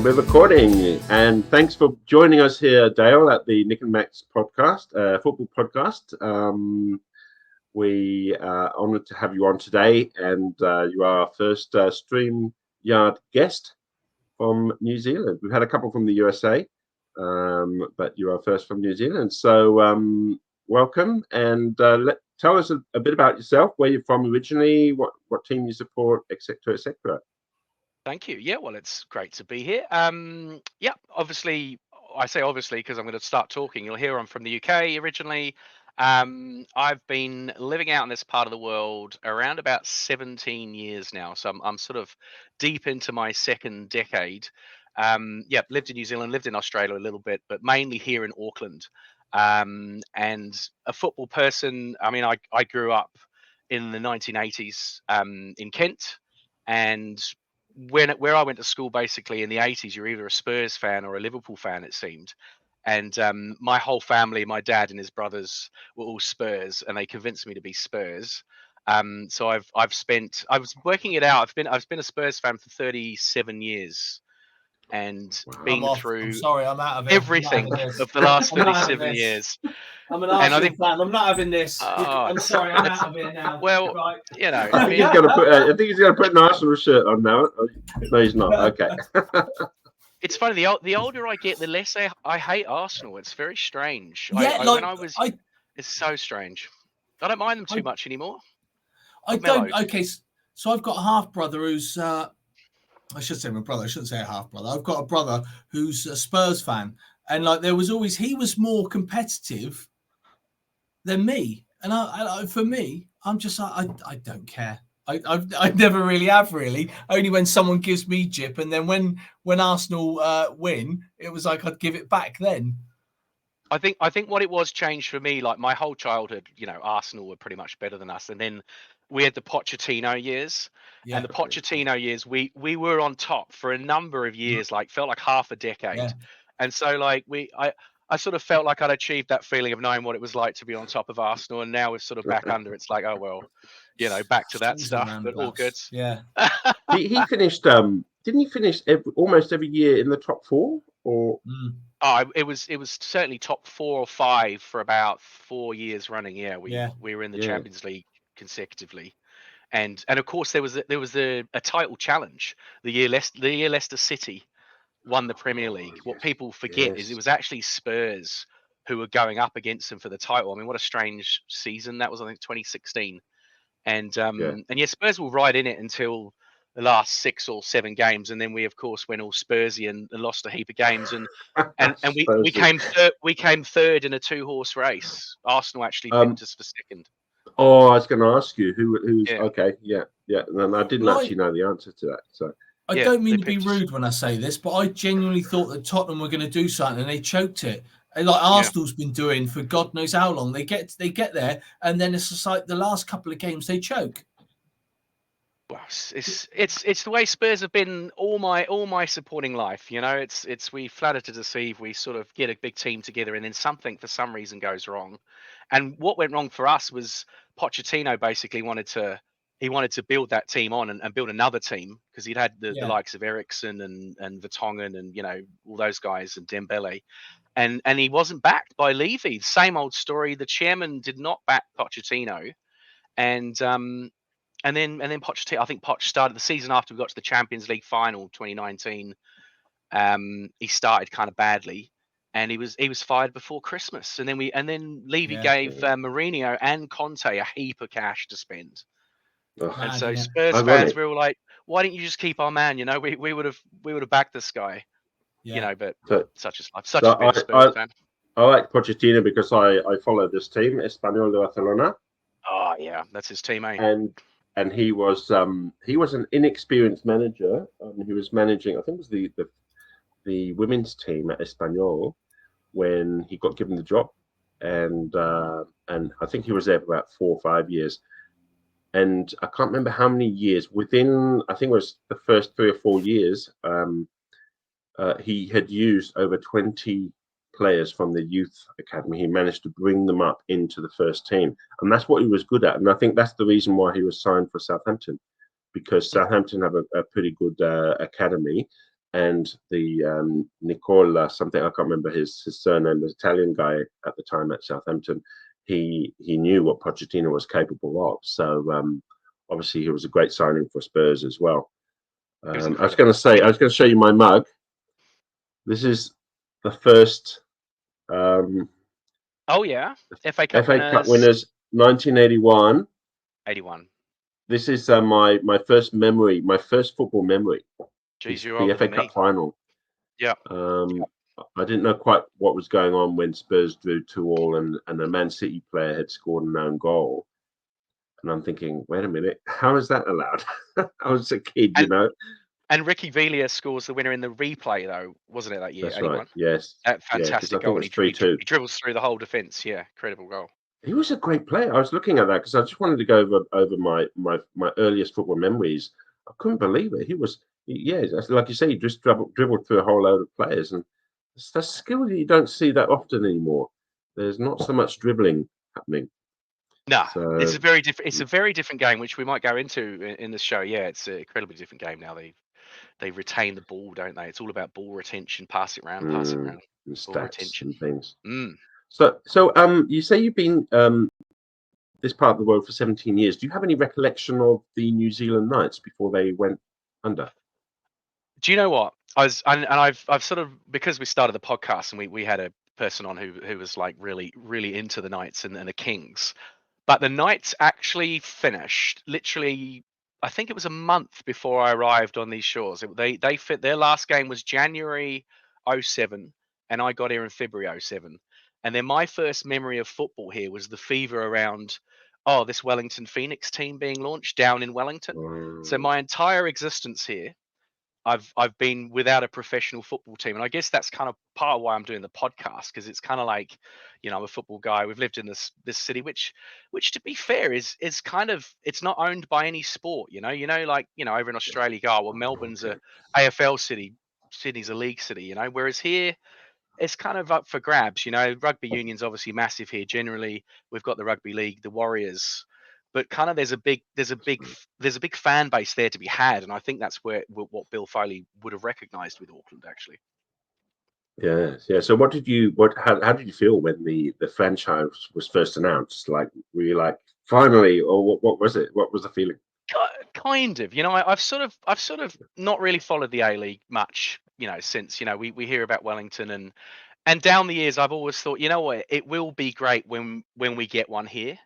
And we're recording. And thanks for joining us here, Dale, at the Nick and Max podcast, football podcast. We are honoured to have you on today, and you are our first StreamYard guest from New Zealand. We've had a couple from the USA, but you are first from New Zealand. So welcome, and tell us a bit about yourself, where you're from originally, what team you support, etc., etc. Thank you. Yeah, well, it's great to be here. Yeah, obviously, I say obviously because I'm going to start talking. You'll hear I'm from the UK originally. I've been living out in this part of the world around about 17 years now, so I'm sort of deep into my second decade. Yeah, lived in New Zealand, lived in Australia a little bit, but mainly here in Auckland. And a football person. I mean, I grew up in the 1980s in Kent, and where I went to school, basically in the 80s, you're either a Spurs fan or a Liverpool fan, it seemed. And my whole family, my dad and his brothers, were all Spurs, and they convinced me to be Spurs. So I was working it out. I've been a Spurs fan for 37 years, and been through I'm sorry, I'm out of it. everything of the last 37 years. I'm an Arsenal fan. I'm not having this. I'm sorry, I'm out of here now. Well, right. You know, I think he's going to put an Arsenal shirt on now. No, he's not. Okay. It's funny. The older I get, the less I hate Arsenal. It's very strange. Yeah, it's so strange. I don't mind them too much anymore. I don't. Okay, so I've got a half brother who's. I should say my brother. I shouldn't say a half brother. I've got a brother who's a Spurs fan, and like he was more competitive than me. And for me, I'm just I don't care. I never really have only when someone gives me jip, and then when Arsenal win, it was like I'd give it back then. I think what it was changed for me, like my whole childhood, Arsenal were pretty much better than us, and then we had the Pochettino years, and the Pochettino years we were on top for a number of years, felt like half a decade, and so I sort of felt like I'd achieved that feeling of knowing what it was like to be on top of Arsenal, and now we're sort of back under. It's like, oh well, back to that stuff, but all good. Yeah. he finished. Didn't he finish almost every year in the top four? Or Oh, it was certainly top 4 or 5 for about 4 years running. Yeah, we were in the Champions League consecutively, and of course there was a title challenge the year Leicester City won the Premier League. What people forget is it was actually Spurs who were going up against them for the title. I mean, what a strange season that was. I think 2016, and Spurs were right in it until the last 6 or 7 games, and then we of course went all Spursy and lost a heap of games, and we came third in a 2-horse race. Arsenal actually picked us for second. Oh, I was going to ask you who's okay, and I didn't actually know the answer to that. So I don't mean to be rude when I say this, but I genuinely thought that Tottenham were going to do something, and they choked it. And like Arsenal's been doing for God knows how long. They get there, and then it's just like the last couple of games they choke. Well, it's the way Spurs have been all my supporting life. It's we flatter to deceive. We sort of get a big team together, and then something for some reason goes wrong. And what went wrong for us was Pochettino basically wanted to build that team on and build another team, because he'd had the likes of Eriksen and Vertonghen and all those guys and Dembele, and he wasn't backed by Levy. Same old story. The chairman did not back Pochettino, and then Pochettino, I think Poch started the season after we got to the Champions League final 2019. He started kind of badly, and he was fired before Christmas. And then Levy gave Mourinho and Conte a heap of cash to spend. And so Spurs fans, we were like, why didn't you just keep our man? We would have backed this guy. But such is life. Such a big Spurs fan. I like Pochettino because I follow this team, Espanyol de Barcelona. Oh yeah, that's his team, eh? And he was an inexperienced manager. He was managing, I think it was the women's team at Espanyol when he got given the job, and I think he was there for about 4 or 5 years. And I can't remember how many years within. I think it was the first 3 or 4 years. He had used over 20 players from the youth academy. He managed to bring them up into the first team, and that's what he was good at. And I think that's the reason why he was signed for Southampton, because Southampton have a pretty good academy, and the Nicola something, I can't remember his surname, the Italian guy at the time at Southampton, he knew what Pochettino was capable of. So obviously he was a great signing for Spurs as well. I was going to show you my mug. This is the first oh yeah, FA Cup Cup winners 1981. 81. This is my first memory, my first football memory. Jeez, you're the older FA than Cup me. final. Yeah. I didn't know quite what was going on when Spurs drew 2-2 and a Man City player had scored an own goal. And I'm thinking, wait a minute, how is that allowed? I was a kid, you know. And Ricky Villa scores the winner in the replay, though, wasn't it, that year? That's 81? right, yes. That fantastic goal. And he dribbles through the whole defence. Yeah, incredible goal. He was a great player. I was looking at that because I just wanted to go over my earliest football memories. I couldn't believe it. Like you say, he just dribbled through a whole load of players, and that's skill that you don't see that often anymore. There's not so much dribbling happening. No, it's a very different. It's a very different game, which we might go into in this show. Yeah, it's an incredibly different game now. They retain the ball, don't they? It's all about ball retention, pass it around, and ball stats retention and things. Mm. So you say you've been this part of the world for 17 years. Do you have any recollection of the New Zealand Knights before they went under? Do you know what? I've sort of, because we started the podcast and we had a person on who was like really into the Knights and the Kings. But the Knights actually finished literally, I think it was a month before I arrived on these shores. They fit, their last game was January 07, and I got here in February 07. And then my first memory of football here was the fever around, this Wellington Phoenix team being launched down in Wellington. So my entire existence here, I've been without a professional football team, and I guess that's kind of part of why I'm doing the podcast, because it's kind of like, I'm a football guy. We've lived in this city, which to be fair is kind of, it's not owned by any sport. Like over in Australia, you go, well, Melbourne's a AFL city, Sydney's a league city, whereas here it's kind of up for grabs. Rugby union's obviously massive here. Generally, we've got the rugby league, the Warriors. But kind of there's a big fan base there to be had, and I think that's what Bill Foley would have recognised with Auckland, actually. Yeah. So how did you feel when the franchise was first announced? Like, were you like, finally, or what was it? What was the feeling? Kind of. I've sort of not really followed the A-League much, since we hear about Wellington and down the years I've always thought, what, it will be great when we get one here.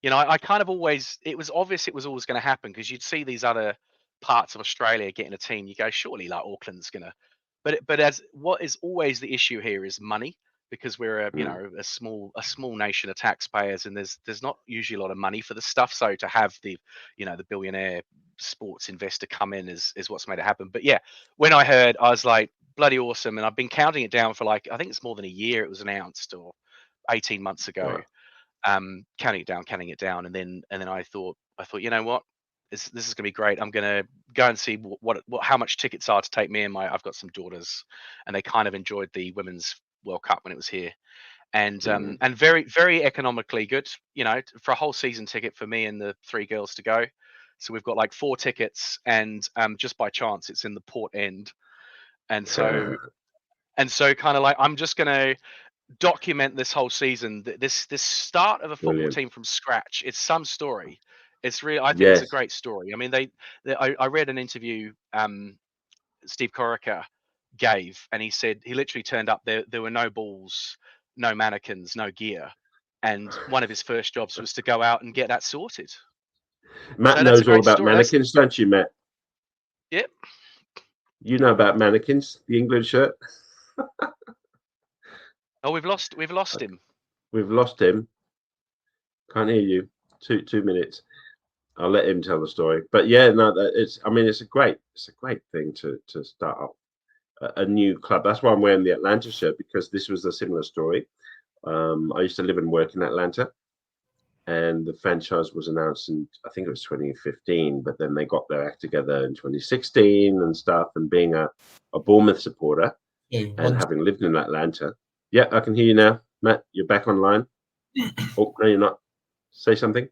I kind of always, it was obvious it was always going to happen, because you'd see these other parts of Australia getting a team. You go, surely like Auckland's going to, but as what is always the issue here is money, because we're a small nation of taxpayers, and there's not usually a lot of money for the stuff. So to have the billionaire sports investor come in is what's made it happen. But yeah, when I heard, I was like, bloody awesome. And I've been counting it down for like, I think it's more than a year it was announced, or 18 months ago. Wow. Counting it down, and then I thought, you know what, this is gonna be great. I'm gonna go and see what how much tickets are to take me and I've got some daughters, and they kind of enjoyed the Women's World Cup when it was here, and very, very economically good, for a whole season ticket for me and the 3 girls to go. So we've got like 4 tickets, and just by chance it's in the Port End, and so kind of like, I'm just gonna document this whole season, this start of a football team from scratch. It's some story. It's really, I think it's a great story. I mean, I read an interview Steve Corica gave, and he said he literally turned up there were no balls, no mannequins, no gear, and one of his first jobs was to go out and get that sorted. Matt knows all about mannequins, don't you, Matt? Yep. You know about mannequins, the England shirt. Oh, we've lost him. We've lost him. Can't hear you. 2 minutes. I'll let him tell the story. But yeah, no, it's a great thing to start up a new club. That's why I'm wearing the Atlanta shirt, because this was a similar story. I used to live and work in Atlanta, and the franchise was announced in, I think it was 2015, but then they got their act together in 2016 and stuff. And being a Bournemouth supporter and having lived in Atlanta. Yeah, I can hear you now, Matt. You're back online. Oh, no, you're not. Say something.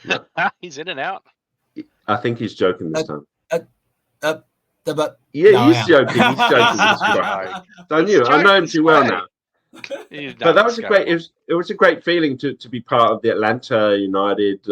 No. He's in and out. I think he's joking this time. Yeah, No, he's joking. He's joking. I knew. I know him too well now. But that was a great. It was a great feeling to be part of the Atlanta United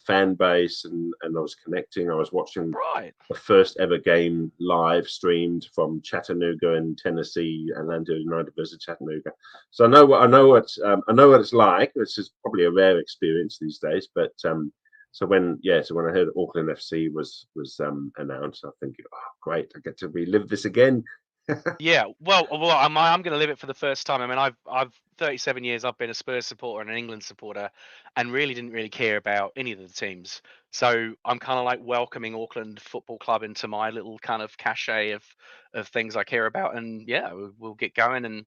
fan base, and I was connecting. I was watching the first ever game live streamed from Chattanooga in Tennessee, Atlanta United versus Chattanooga. So I know what it's like. This is probably a rare experience these days, but so when I heard Auckland FC was announced, I think, oh, great, I get to relive this again. Yeah, well, I'm going to live it for the first time. I mean, I've 37 years. I've been a Spurs supporter and an England supporter, and really didn't really care about any of the teams. So I'm kind of like welcoming Auckland Football Club into my little kind of cachet of things I care about. And yeah, we'll get going. And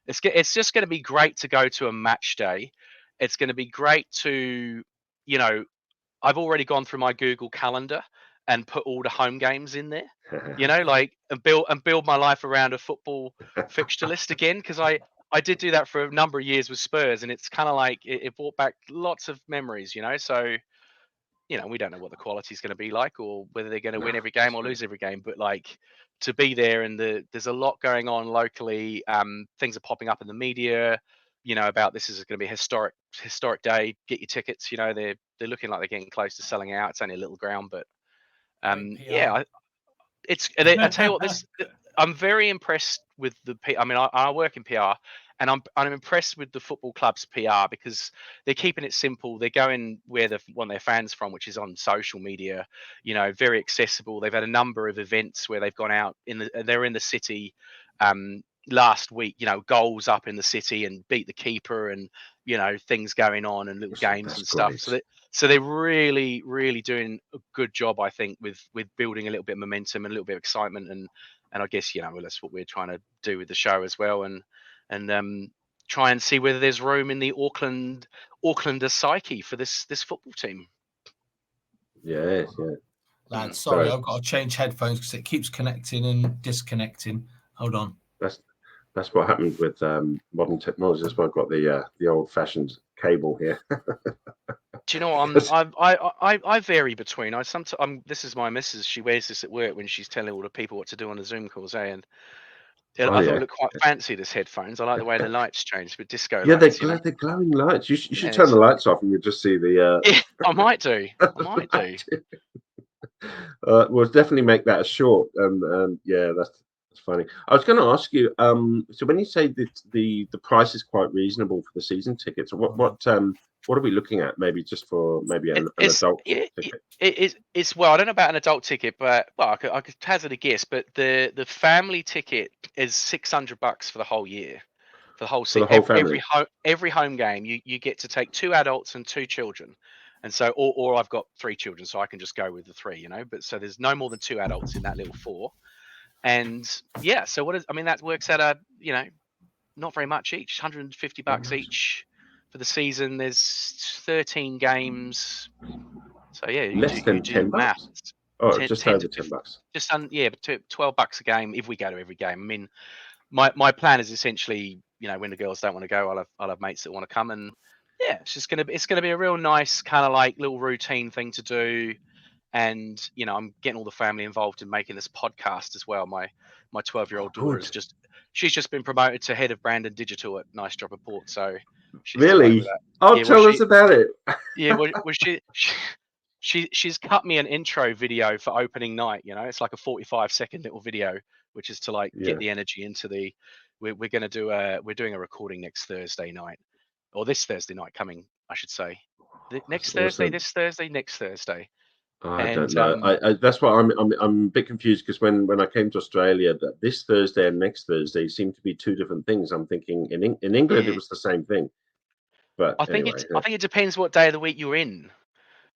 it's just going to be great to go to a match day. It's going to be great to, you know, I've already gone through my Google Calendar and put all the home games in there, you know, like and build my life around a football fixture list again, because I did do that for a number of years with Spurs, and it's kind of like it brought back lots of memories, you know. So, you know, we don't know what the quality is going to be like, or whether they're going to win every game or lose every game, but like to be there, and there's a lot going on locally. Things are popping up in the media, you know, about this is going to be a historic day. Get your tickets. You know, they're looking like they're getting close to selling out. It's only a little ground, but yeah, I tell you what, I'm very impressed with I mean, I work in PR, and I'm impressed with the football club's PR, because they're keeping it simple. They're going where they want their fans from, which is on social media. You know, very accessible. They've had a number of events where they've gone out they're in the city. Last week, you know, goals up in the city and beat the keeper, and you know, things going on and little games and stuff. Great. So they're really, really doing a good job, I think, with building a little bit of momentum and a little bit of excitement, and I guess, you know, well, that's what we're trying to do with the show as well, and try and see whether there's room in the Aucklander psyche for this football team. Yeah. Lads, sorry, I've got to change headphones because it keeps connecting and disconnecting. Hold on. That's what happened with modern technology. That's why I've got the old-fashioned cable here. Do you know what? I vary between. This is my missus. She wears this at work when she's telling all the people what to do on the Zoom calls. And I thought it looked quite fancy, this headphones. I like the way the lights change with disco lights. They're glowing lights. You should turn the lights off and you'll just see the. Yeah, I might do. We'll definitely make that a short. Yeah, that's funny. I was going to ask you. So when you say that the price is quite reasonable for the season tickets, what are we looking at? Maybe just for an adult ticket. It's well, I don't know about an adult ticket, but I could hazard a guess. But the family ticket is $600 for the whole year, for the whole season. Every home game, you get to take 2 adults and 2 children, and so or I've got 3 children, so I can just go with the 3, you know. But so there's no more than 2 adults in that little 4, and yeah. So that works out not very much each, $150 each. For the season, there's 13 games, so yeah, less than $10. Maths. Oh, just over $10. Just $12 a game if we go to every game. I mean, my plan is essentially, you know, when the girls don't want to go, I'll have mates that want to come, and yeah, it's gonna be a real nice kind of like little routine thing to do, and you know, I'm getting all the family involved in making this podcast as well. My 12-year-old daughter she's just been promoted to head of brand and digital at Nice Job Report, so. Really? Tell us about it. Yeah, well, she's cut me an intro video for opening night. You know, it's like a 45-second little video, which is to get the energy into the. We're doing a recording next Thursday night, or this Thursday night coming, I should say. Next Thursday. I don't know. That's why I'm a bit confused, because when I came to Australia, that this Thursday and next Thursday seem to be 2 different things. I'm thinking in England it was the same thing. But I think it depends what day of the week you're in.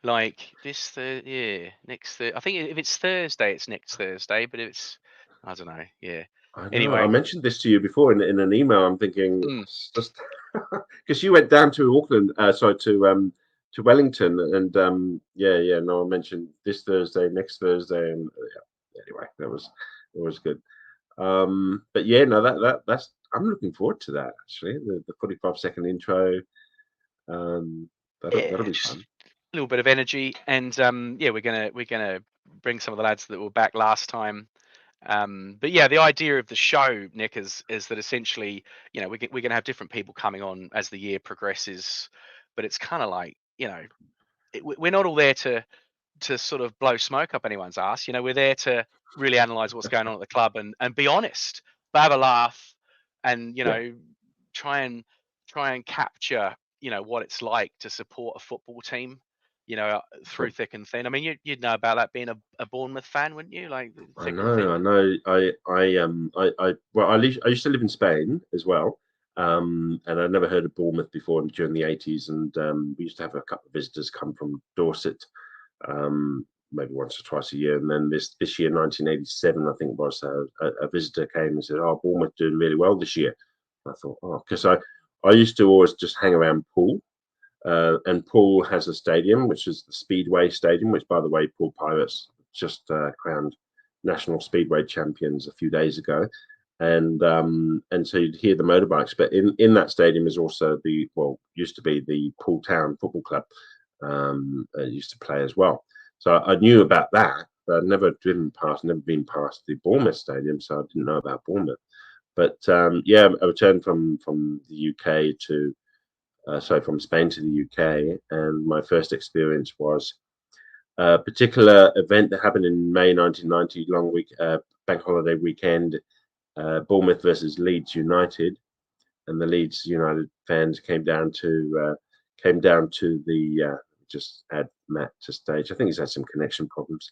Like next Thursday. I think if it's Thursday, it's next Thursday. But I don't know. Yeah. Anyway, I mentioned this to you before in an email. I'm thinking just because you went down to Auckland, to Wellington, and I mentioned this Thursday, next Thursday, and anyway, that was good. But yeah, no, that's I'm looking forward to that, actually. The 45-second intro. That'll be fun. little bit of energy, and yeah, we're gonna bring some of the lads that were back last time. But yeah, the idea of the show, Nick, is that essentially, you know, we're gonna have different people coming on as the year progresses, but it's kind of like, you know, we're not all there to sort of blow smoke up anyone's ass. You know, we're there to really analyze what's going on at the club and be honest, have a laugh, and you know, try and capture, you know, what it's like to support a football team, you know, through thick and thin. I mean, you'd know about that being a Bournemouth fan, wouldn't you? Like thick and thin. I know. I used to live in Spain as well. And I'd never heard of Bournemouth before during the 80s. And we used to have a couple of visitors come from Dorset, maybe once or twice a year. And then this year, 1987, I think it was, a visitor came and said, "Oh, Bournemouth doing really well this year." I thought, oh, because I used to always just hang around Poole. And Poole has a stadium, which is the Speedway Stadium, which, by the way, Poole Pirates just crowned National Speedway champions a few days ago. And so you'd hear the motorbikes, but in that stadium is also used to be the Poole Town Football Club. Used to play as well. So I knew about that, but I'd never been past the Bournemouth Stadium, so I didn't know about Bournemouth. But yeah, I returned from the UK to from Spain to the UK, and my first experience was a particular event that happened in May 1990, long week, bank holiday weekend, Bournemouth versus Leeds United, and the Leeds United fans came down to the just add Matt to stage. I think he's had some connection problems.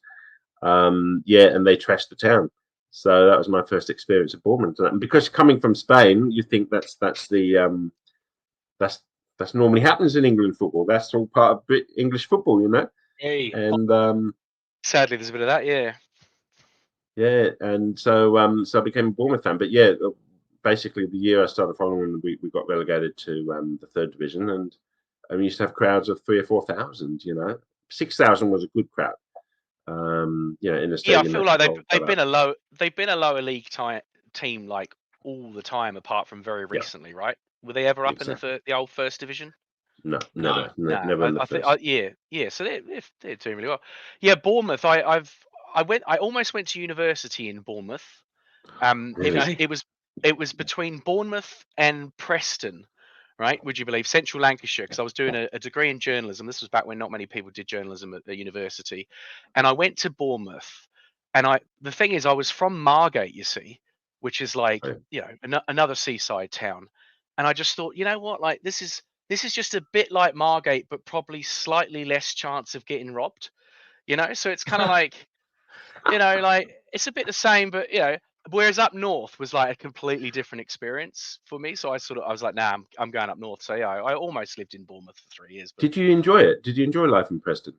Yeah, and they trashed the town. So that was my first experience at Bournemouth. And because coming from Spain, you think that's normally happens in England football. That's all part of English football, you know. Hey. And sadly, there's a bit of that, yeah. Yeah, and so I became a Bournemouth fan. But yeah, basically the year I started following, we got relegated to the third division, and we used to have crowds of 3,000 or 4,000. You know, 6,000 was a good crowd. You know, in the stadium. Yeah, I feel like they've been a lower league team like all the time, apart from very recently, right? Were they ever up in the old first division? No, never in the first. Yeah. So they're doing really well. Yeah, Bournemouth. I almost went to university in Bournemouth. Really? It was between Bournemouth and Preston, right? Would you believe Central Lancashire? Because I was doing a degree in journalism. This was back when not many people did journalism at the university, and I went to Bournemouth. And the thing is, I was from Margate, you see, which is like, you know, another seaside town. And I just thought, you know what, like this is just a bit like Margate, but probably slightly less chance of getting robbed. You know, so it's kind of like, you know, like it's a bit the same, but you know, whereas up north was like a completely different experience for me. So I was like, nah, I'm going up north. So yeah, I almost lived in Bournemouth for 3 years. But did you enjoy it? Did you enjoy life in Preston?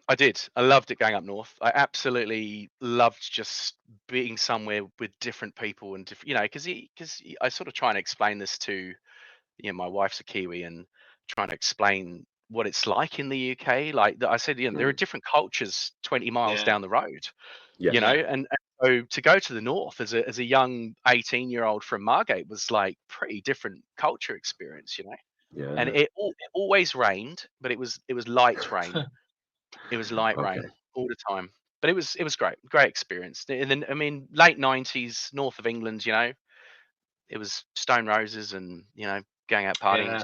I did. I loved it going up north. I absolutely loved just being somewhere with different people and different, you know, because I sort of try and explain this to, you know, my wife's a Kiwi, and trying to explain what it's like in the UK. Like I said, you know, there are different cultures 20 miles down the road, you know, and so to go to the north as a young 18-year-old from Margate was like pretty different culture experience, you know. Yeah. And it always rained, but it was light rain. It was light rain all the time, but it was great experience. And then I mean, late 90s, north of England, you know, it was Stone Roses and, you know, going out partying. It was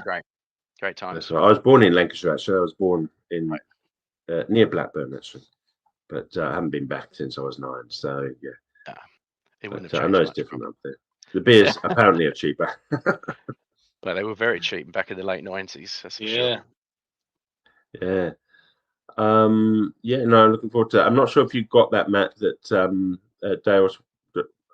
great times. That's right. I was born in Lancashire, actually. I was born in near Blackburn, actually, but I haven't been back since I was 9. So yeah, it wouldn't have I changed know it's much different up there. The beers apparently are cheaper. But they were very cheap back in the late 90s. That's for sure. Yeah. Yeah. No, looking forward to it. I'm not sure if you got that, Matt. That Dale,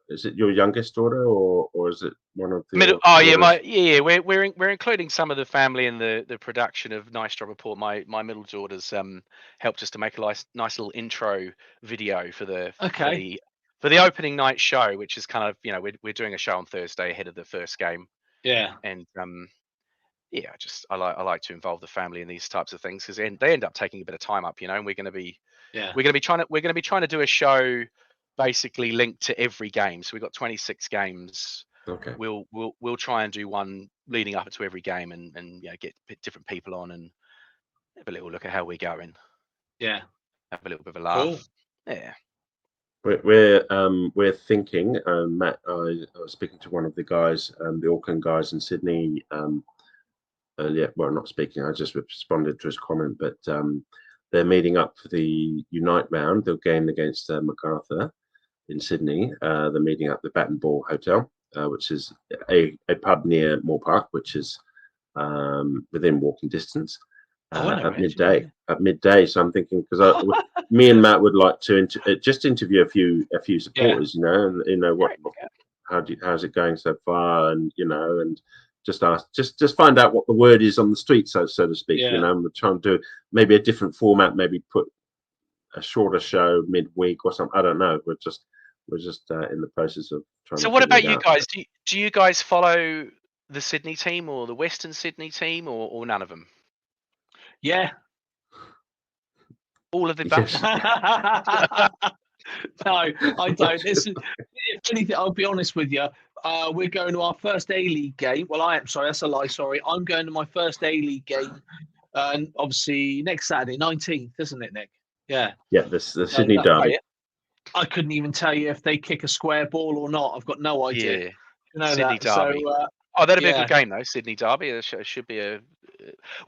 is it your youngest daughter, or is it one of the middle? Oh yeah, we're including some of the family in the production of Nice Job Report. My middle daughter's helped us to make a nice little intro video for the opening night show, which is kind of, you know, we're doing a show on Thursday ahead of the first game. Yeah. And yeah, I like to involve the family in these types of things, because they end up taking a bit of time up, you know. And we're going to be trying to do a show basically linked to every game. So we've got 26 games. Okay. We'll try and do one leading up to every game, and you know, get different people on, and Have a little look at how we're going. Yeah. Have a little bit of a laugh. Cool. Yeah. We're thinking, Matt. I was speaking to one of the guys, the Auckland guys in Sydney earlier. Well, not speaking. I just responded to his comment, but they're meeting up for the Unite round. The game against MacArthur in Sydney. They're meeting up at the Bat and Ball Hotel, which is a pub near Moore Park, which is within walking distance. At midday. So I'm thinking, because me and Matt would like to just interview a few supporters, and how's it going so far, and and just ask, just find out what the word is on the street, so to speak. And we're trying to do maybe a different format, maybe put a shorter show midweek or something. I don't know. We're just in the process of trying. So what about you guys? Do you guys follow the Sydney team or the Western Sydney team or none of them? Yeah. All of the above? No, I don't. If anything, I'll be honest with you. We're going to our first A-League game. Well, I am. Sorry, that's a lie. Sorry. I'm going to my first A-League game. And obviously next Saturday, 19th, isn't it, Nick? Yeah. Yeah, the Sydney derby. I couldn't even tell you if they kick a square ball or not. I've got no idea. Yeah. Sydney derby. So, that'd be a good game though. Sydney derby. It should be a.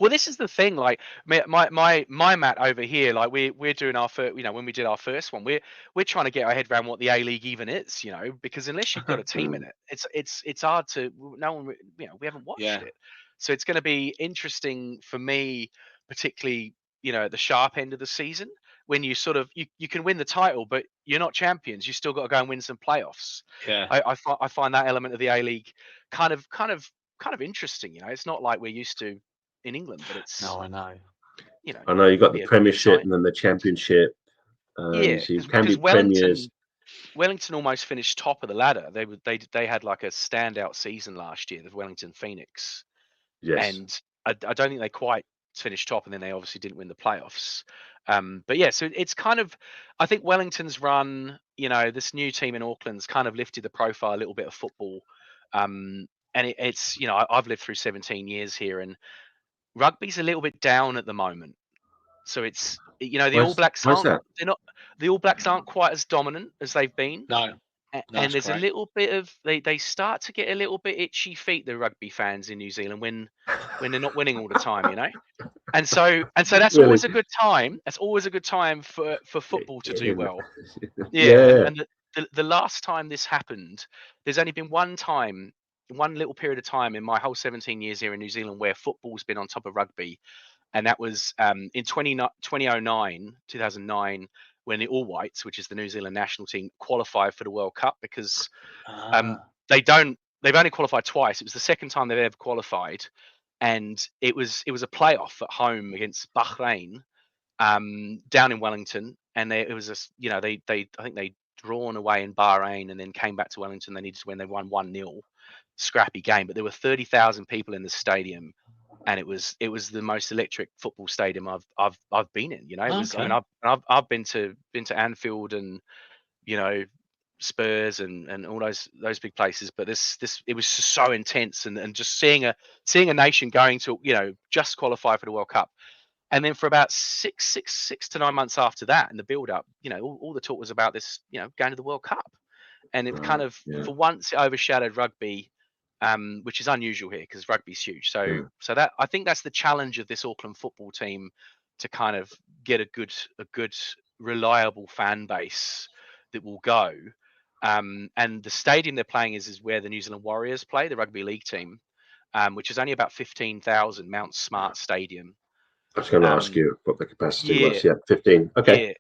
Well, this is the thing. Like my Matt over here, like we're doing our first. When we did our first one, we're trying to get our head around what the A-League even is. Because unless you've got a team in it, it's hard to. No one. We haven't watched it, so it's going to be interesting for me, particularly at the sharp end of the season, when you sort of you can win the title, but you're not champions. You still got to go and win some playoffs. Yeah, I find that element of the A-League kind of interesting. It's not like we're used to in England, but it's. No, I know. I know you got the Premiership and then the Championship. Yeah, because Wellington almost finished top of the ladder. They had like a standout season last year, the Wellington Phoenix. Yes. And I don't think they quite finished top, and then they obviously didn't win the playoffs. But yeah, so it's kind of, I think Wellington's run, this new team in Auckland's kind of lifted the profile a little bit of football. And it's, I've lived through 17 years here, and rugby's a little bit down at the moment. So it's, the All Blacks the All Blacks aren't quite as dominant as they've been. No. And there's a little bit of they start to get a little bit itchy feet, the rugby fans in New Zealand, when they're not winning all the time, And so that's always a good time. That's always a good time for football to do well. Yeah. And the last time this happened, there's only been one little period of time in my whole 17 years here in New Zealand where football's been on top of rugby. And that was in 2009, when the All Whites, which is the New Zealand national team, qualified for the World Cup, because they've only qualified twice. It was the second time they've ever qualified, and it was a playoff at home against Bahrain, down in Wellington, and I think they drawn away in Bahrain and then came back to Wellington. They needed to win. They won 1-0, scrappy game, but there were 30,000 people in the stadium. And it was the most electric football stadium I've been in. I've been to Anfield and Spurs and all those big places, but this it was just so intense, and just seeing a nation going to just qualify for the World Cup, and then for about 6 to 9 months after that, in the build up, all the talk was about this going to the World Cup, and it kind of for once it overshadowed rugby. Which is unusual here because rugby's huge. So that I think that's the challenge of this Auckland football team, to kind of get a good reliable fan base that will go. And the stadium they're playing is where the New Zealand Warriors play, the rugby league team, which is only about 15,000, Mount Smart Stadium. I was going to ask you what the capacity was. Yeah, 15. Okay.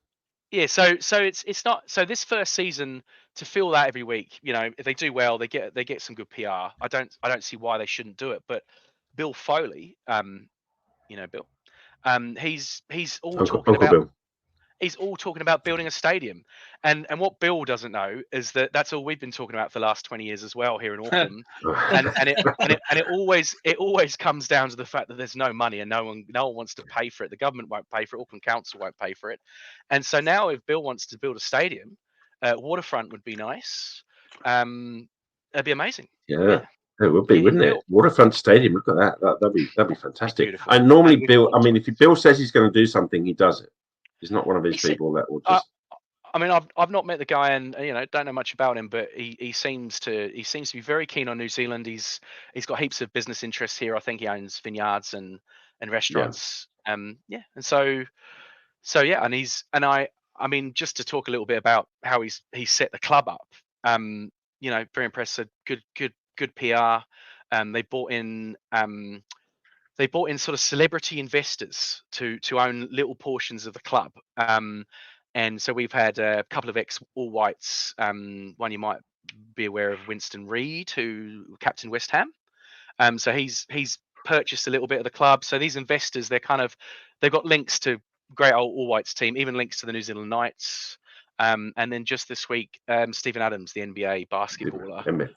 Yeah, so it's not, so this first season, to fill that every week, if they do well, they get some good PR. I don't see why they shouldn't do it. But Bill Foley, Bill, he's all talking about Bill. He's all talking about building a stadium, and what Bill doesn't know is that that's all we've been talking about for the last 20 years as well here in Auckland, and it always comes down to the fact that there's no money and no one wants to pay for it. The government won't pay for it. Auckland Council won't pay for it, and so now if Bill wants to build a stadium, waterfront would be nice. That'd be amazing. Yeah. It would be, wouldn't it? Waterfront Stadium. Look at that. That'd be fantastic. Beautiful. And normally, Bill. I mean, if Bill says he's going to do something, he does it. He's not one of those people that will just. I mean, I've not met the guy, and don't know much about him, but he seems to be very keen on New Zealand. He's got heaps of business interests here. I think he owns vineyards and restaurants. Yeah. And so yeah, I mean, just to talk a little bit about how he's set the club up. Very impressive. Good PR. They bought in sort of celebrity investors to own little portions of the club. And so we've had a couple of ex-All Whites. One you might be aware of, Winston Reid, who captained West Ham. So he's purchased a little bit of the club. So these investors, they've got links to great old All Whites team, even links to the New Zealand Knights. And then just this week, Stephen Adams, the NBA basketballer,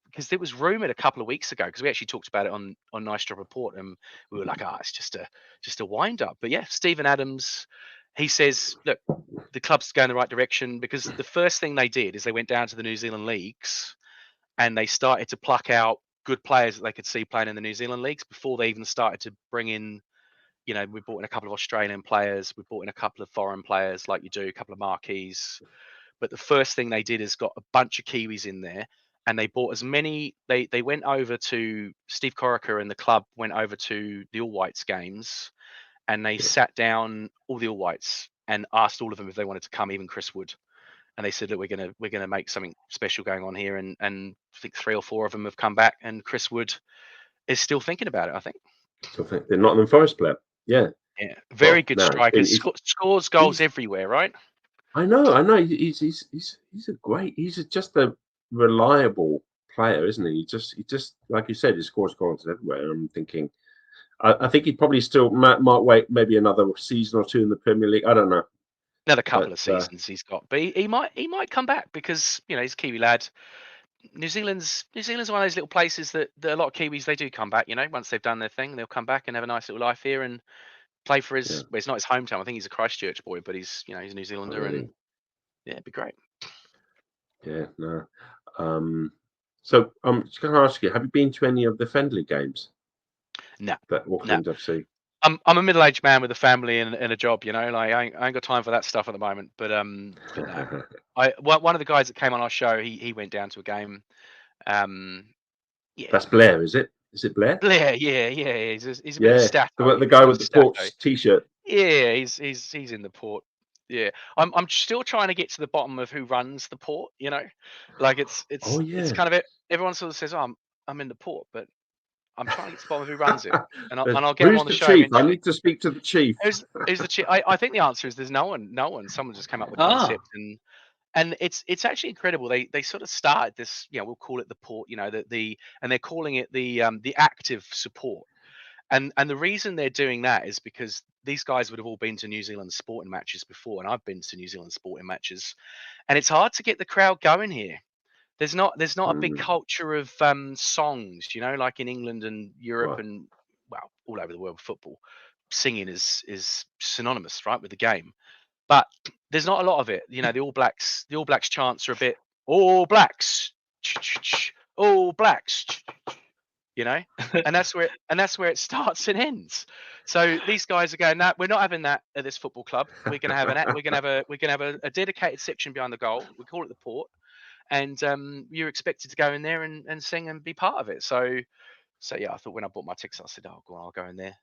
because it was rumored a couple of weeks ago, because we actually talked about it on Nice Job Report, and we were like, it's just a wind up. But yeah, Stephen Adams, he says, look, the club's going in the right direction, because the first thing they did is they went down to the New Zealand leagues and they started to pluck out good players that they could see playing in the New Zealand leagues before they even started to bring in. We brought in a couple of Australian players. We brought in a couple of foreign players, like you do, a couple of marquees. But the first thing they did is got a bunch of Kiwis in there, and they bought as many. They went over to Steve Corica, and the club went over to the All Whites games, and they sat down all the All Whites and asked all of them if they wanted to come, even Chris Wood. And they said, look, we're gonna make something special going on here, and I think 3 or 4 of them have come back, and Chris Wood is still thinking about it, I think. They're not in the Forest player. Yeah. Very good striker. Scores goals everywhere, right? I know. He's just a reliable player, isn't he? He just like you said, he scores goals everywhere. I'm thinking, I think he probably still might wait maybe another season or 2 in the Premier League. I don't know. Another couple of seasons he's got, but he might come back, because he's a Kiwi lad. New Zealand's one of those little places that a lot of Kiwis, they do come back. Once they've done their thing, they'll come back and have a nice little life here and play for his. Well, it's not his hometown. I think he's a Christchurch boy, but he's he's a New Zealander, and yeah, it'd be great. Yeah, no. So I'm just going to ask you: have you been to any of the friendly games? No. That Auckland FC. I'm a middle-aged man with a family and a job. Like I ain't got time for that stuff at the moment. But no. One of the guys that came on our show, he went down to a game. Yeah. That's Blair, is it? Is it Blair? Blair, yeah. He's a bit of stat. The guy with the Port's t-shirt. Yeah, he's in the Port. Yeah, I'm still trying to get to the bottom of who runs the Port. Like it's kind of it. Everyone sort of says, "Oh, I'm in the Port," but I'm trying to get to the bottom of who runs it, and I'll get him on the show. Chief? I need to speak to the chief. Who's the chief? I think the answer is there's no one. Someone just came up with the concept, and it's actually incredible. They sort of started this. We'll call it the Port. And they're calling it the active support. And the reason they're doing that is because these guys would have all been to New Zealand sporting matches before, and I've been to New Zealand sporting matches, and it's hard to get the crowd going here. There's not a big culture of songs, like in England and Europe and all over the world with football. Singing is synonymous, right, with the game, but there's not a lot of it. The All Blacks chants are a bit All Blacks, All Blacks. And that's where it starts and ends. So these guys are going, no, we're not having that at this football club. We're going to have a dedicated section behind the goal. We call it the Port, and you're expected to go in there and sing and be part of it. So yeah, I thought when I bought my tickets, I said, I'll go in there.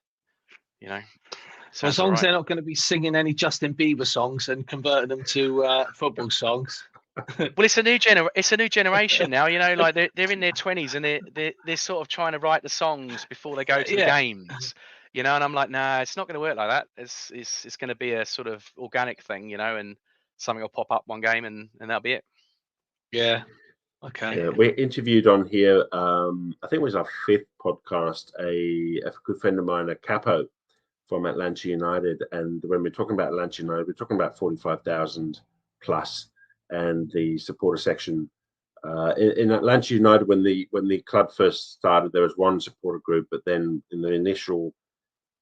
So as long as they're not going to be singing any Justin Bieber songs and converting them to football songs. Well, it's a new generation now. Like they're in their 20s and they're sort of trying to write the songs before they go to the games. And I'm like, nah, it's not going to work like that. It's going to be a sort of organic thing, and something will pop up one game and that'll be it. Yeah. Okay. Yeah, we interviewed on here. I think it was our 5th podcast. A good friend of mine, a capo from Atlanta United, and when we're talking about Atlanta United, we're talking about 45,000 plus. And the supporter section in Atlanta United, when the club first started, there was one supporter group, but then in the initial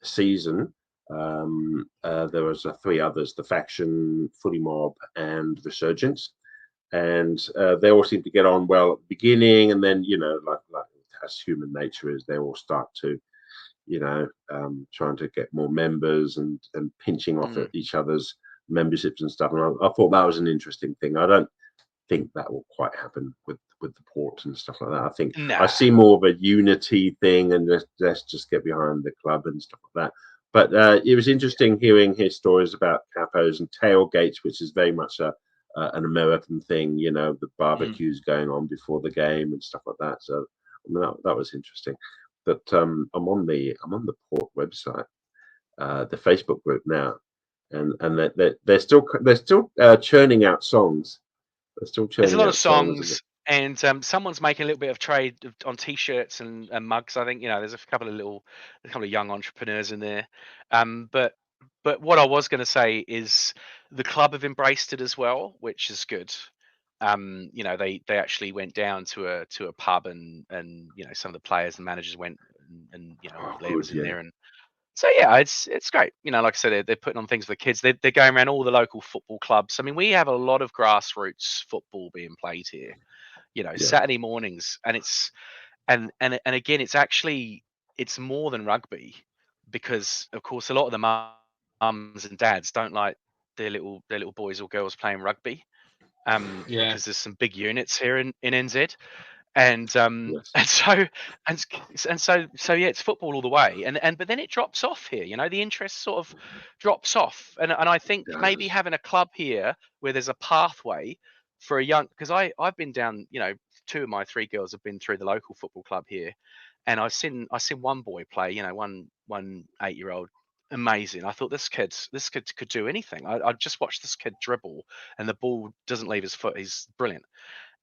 season, there was 3 others: the Faction, Footy Mob, and Resurgence. and they all seem to get on well at the beginning, and then like as human nature is, they all start to trying to get more members and pinching off at each other's memberships and stuff. And I thought that was an interesting thing. I don't think that will quite happen with the port and stuff like that. I think I see more of a unity thing, and let's just get behind the club and stuff like that. But it was interesting hearing his stories about capos and tailgates, which is very much an American thing. The barbecues going on before the game and stuff like that. So that was interesting. But I'm on the port website, the Facebook group now, and they're still churning out songs. They're still churning There's a lot out of songs, and someone's making a little bit of trade on T-shirts and mugs. I think there's a couple of young entrepreneurs in there. But what I was going to say is the club have embraced it as well, which is good. They actually went down to a pub, and some of the players and managers went, and Blair was in there, and so yeah, it's great. Like I said, they're putting on things for the kids. They're going around all the local football clubs. I mean, we have a lot of grassroots football being played here. Saturday mornings, and it's and again, it's more than rugby, because of course a lot of the mums and dads don't like their little boys or girls playing rugby. Because there's some big units here in NZ, and Yes. so yeah, it's football all the way, and but then it drops off here. The interest sort of drops off, and I think maybe having a club here where there's a pathway for a young, because I've been down, two of my three girls have been through the local football club here, and I've seen one boy play, one 8-year-old. Amazing. I thought this kid could do anything. I just watched this kid dribble, and the ball doesn't leave his foot. He's brilliant.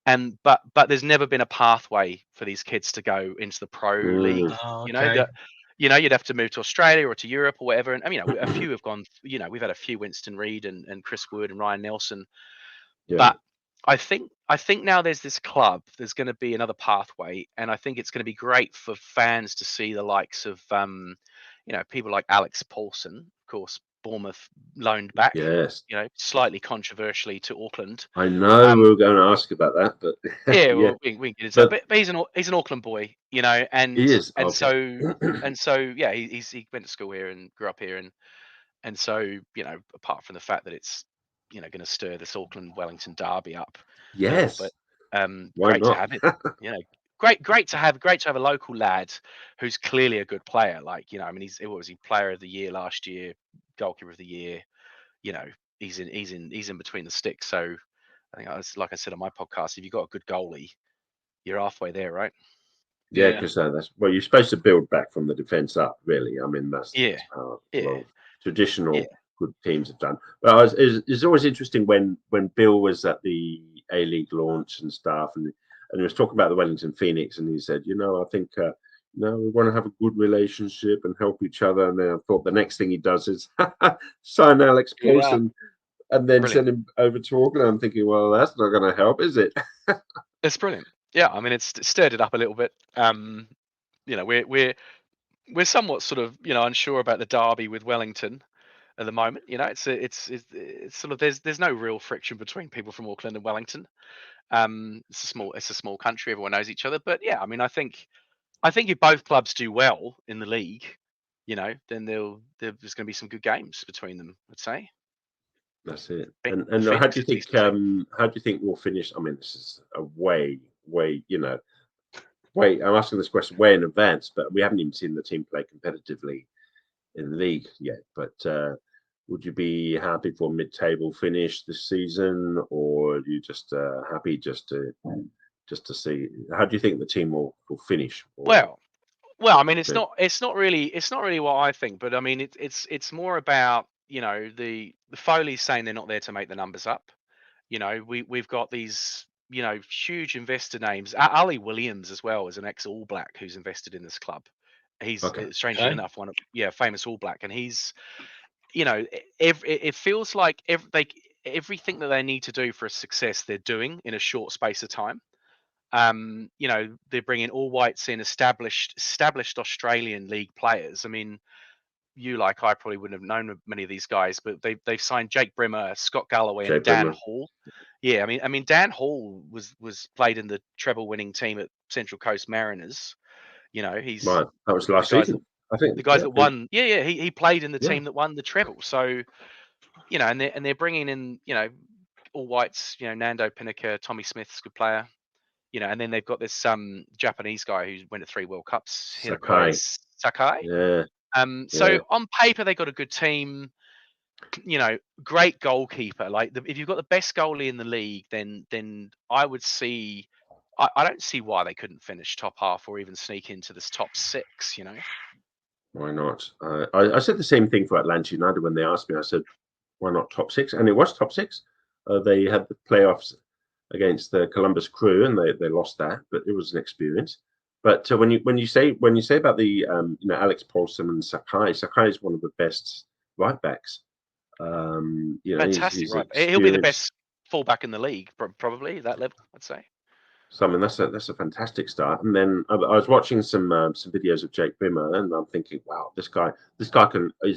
And but there's never been a pathway for these kids to go into the pro league. Oh, You'd have to move to Australia or to Europe or whatever. And a few have gone. We've had a few, Winston Reid and Chris Wood and Ryan Nelson. Yeah. But I think now there's this club. There's going to be another pathway, and I think it's going to be great for fans to see the likes of people like Alex Paulson, of course, Bournemouth loaned back. Yes. Slightly controversially to Auckland. I know we were going to ask about that, but yeah, well, we can get into that. But he's an Auckland boy, and he is, and okay. so yeah, he went to school here and grew up here, and so apart from the fact that it's going to stir this Auckland Wellington derby up a little Yes. bit, Why great not? to have it. Great to have a local lad who's clearly a good player. Like I mean, what was he, player of the year last year, goalkeeper of the year. He's in between the sticks. So I think, like I said on my podcast, if you've got a good goalie, you're halfway there, right? Yeah, because that's you're supposed to build back from the defense up, really. I mean, that's how a lot of traditional good teams have done. But it's always interesting when Bill was at the A-League launch and stuff, and he was talking about the Wellington Phoenix, and he said, I think we want to have a good relationship and help each other. And then I thought the next thing he does is sign Alex Paulson. And then send him over to Auckland. I'm thinking, well, that's not going to help, is it? It's brilliant. Yeah, I mean, it's stirred it up a little bit. We're somewhat sort of unsure about the derby with Wellington at the moment. It's sort of there's no real friction between people from Auckland and Wellington. It's a small country. Everyone knows each other. But yeah, I mean, I think if both clubs do well in the league, then there's going to be some good games between them, I'd say. That's it. And how do you think we'll finish? I mean, this is a way. I'm asking this question way in advance, but we haven't even seen the team play competitively in the league yet. But would you be happy for mid-table finish this season, or are you just happy just to see? How do you think the team will finish? Well, I mean, it's not really what I think, but I mean, it's more about the Foley saying they're not there to make the numbers up. We've got these huge investor names. Ali Williams as well is an ex-All Black who's invested in this club. He's strangely enough famous All Black, and he's it feels like everything that they need to do for a success they're doing in a short space of time. They're bringing all whites in, established Australian league players. I mean, you like I probably wouldn't have known many of these guys, but they've signed Jake Brimmer, Scott Galloway, and Dan Hall. Yeah, I mean Dan Hall was played in the treble winning team at Central Coast Mariners. You know, he's right. That was last season. I think the guys that won. Yeah, he played in the team that won the treble. So, you know, and they're bringing in, you know, all whites. You know, Nando Pinnaker, Tommy Smith's a good player. You know, and then they've got this Japanese guy who went to 3 World Cups, Sakai. Yeah. So on paper they got a good team. You know, great goalkeeper. Like if you've got the best goalie in the league, then I would see. I don't see why they couldn't finish top half or even sneak into this top 6. You know, why not? I said the same thing for Atlanta United when they asked me. I said, why not top 6? And it was top 6. They had the playoffs against the Columbus Crew, and they lost that, but it was an experience. But when you say about the you know, Alex Paulson and Sakai is one of the best right backs. You know, fantastic, right? He'll be the best fullback in the league, probably at that level, I'd say. So I mean, that's a fantastic start. And then I was watching some videos of Jake Brimmer, and I'm thinking, wow, this guy is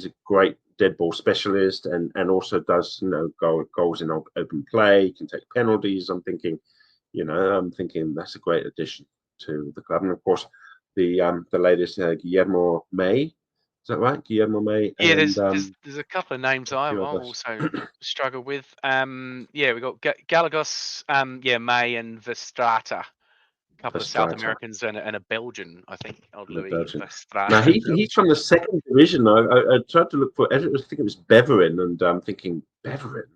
a great dead ball specialist, and also does, you know, goals in open play, can take penalties. I'm thinking that's a great addition to the club. And of course, the latest Guillermo May. Is that right, Guillermo May? Yeah, and, there's a couple of names I've also struggled with. Yeah, we got Galagos, May and Verstrata. A couple of South Americans and a Belgian, I think. Now he's from the 2nd division. I tried to look for. I think it was Beveren, and I'm thinking Beveren.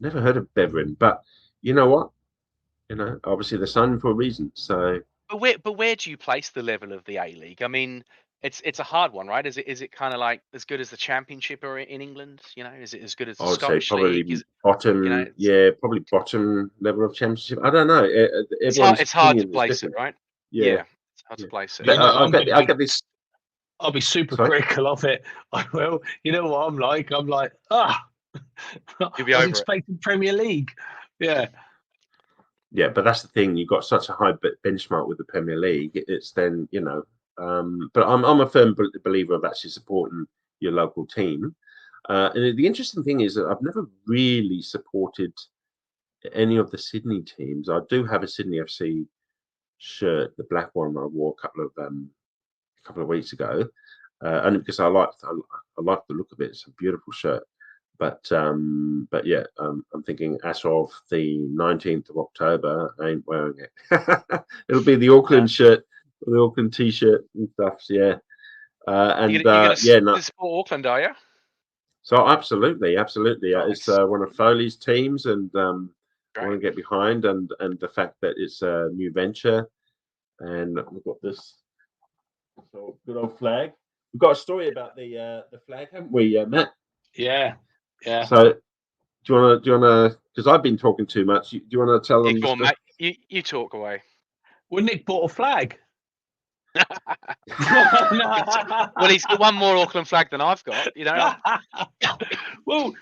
Never heard of Beveren, but you know what? You know, obviously they're signed for a reason. So, but where do you place the level of the A League? I mean, it's a hard one, right? Is it kind of like as good as the Championship or in England? You know, is it as good as the Scottish League? Is bottom, you know, probably bottom level of Championship. I don't know. It's hard to place it, right? Yeah, it's hard to place it. I get this. I'll be super critical of it. I will. You know what I'm like? I'm like, you'll be I was expecting Premier League. Yeah. Yeah, but that's the thing. You've got such a high benchmark with the Premier League. It's then, you know, but I'm a firm believer of actually supporting your local team. And the interesting thing is that I've never really supported any of the Sydney teams. I do have a Sydney FC shirt, the black one I wore a couple of weeks ago, only because I like the look of it. It's a beautiful shirt. But yeah, I'm thinking as of the 19th of October, I ain't wearing it. It'll be the Auckland shirt, the Auckland T-shirt and stuff. Yeah, and you're gonna support Auckland, are you? So absolutely. Nice. It's one of Foley's teams, and I want to get behind, and the fact that it's a new venture, and we've got this good old flag. We've got a story about the flag, haven't we, Matt? Yeah. So, do you want to? Because I've been talking too much. Do you want to tell them? Go on, Matt. You talk away. Well, Nick bought a flag. Well, he's got one more Auckland flag than I've got. You know. Well,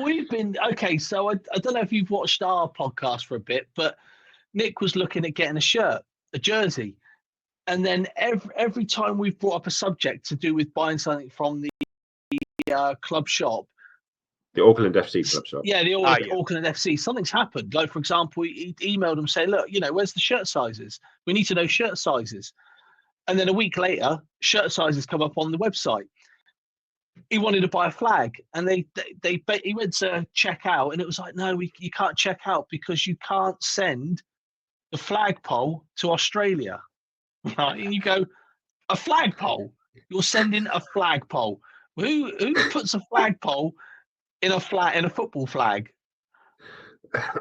we've been okay. So I don't know if you've watched our podcast for a bit, but Nick was looking at getting a jersey, and then every time we've brought up a subject to do with buying something from the club shop. The Auckland FC club shop. Yeah, the Auckland FC. Something's happened. Like, for example, he emailed him saying, look, you know, where's the shirt sizes? We need to know shirt sizes. And then a week later, shirt sizes come up on the website. He wanted to buy a flag, and he went to check out, and it was like, no, you can't check out because you can't send the flagpole to Australia. Right? And you go, a flagpole? You're sending a flagpole. Who puts a flagpole in a football flag?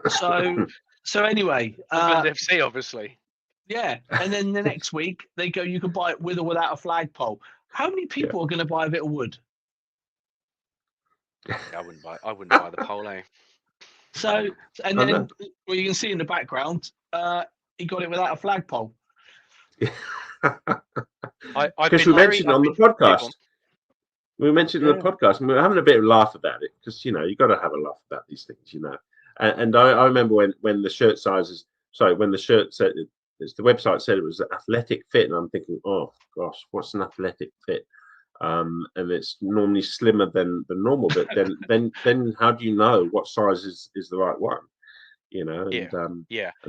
So anyway, Auckland FC, obviously. Yeah, and then the next week they go, you can buy it with or without a flagpole. How many people are going to buy a bit of wood? I wouldn't buy the pole. So, and then well, you can see in the background, he got it without a flagpole. Because we mentioned on the podcast. We mentioned in the podcast, and we were having a bit of a laugh about it because, you know, you got to have a laugh about these things, you know. And I remember when the shirt sizes, when the shirt said, the website said it was an athletic fit, and I'm thinking, oh gosh, what's an athletic fit? and it's normally slimmer than normal. But then how do you know what size is the right one? You know, and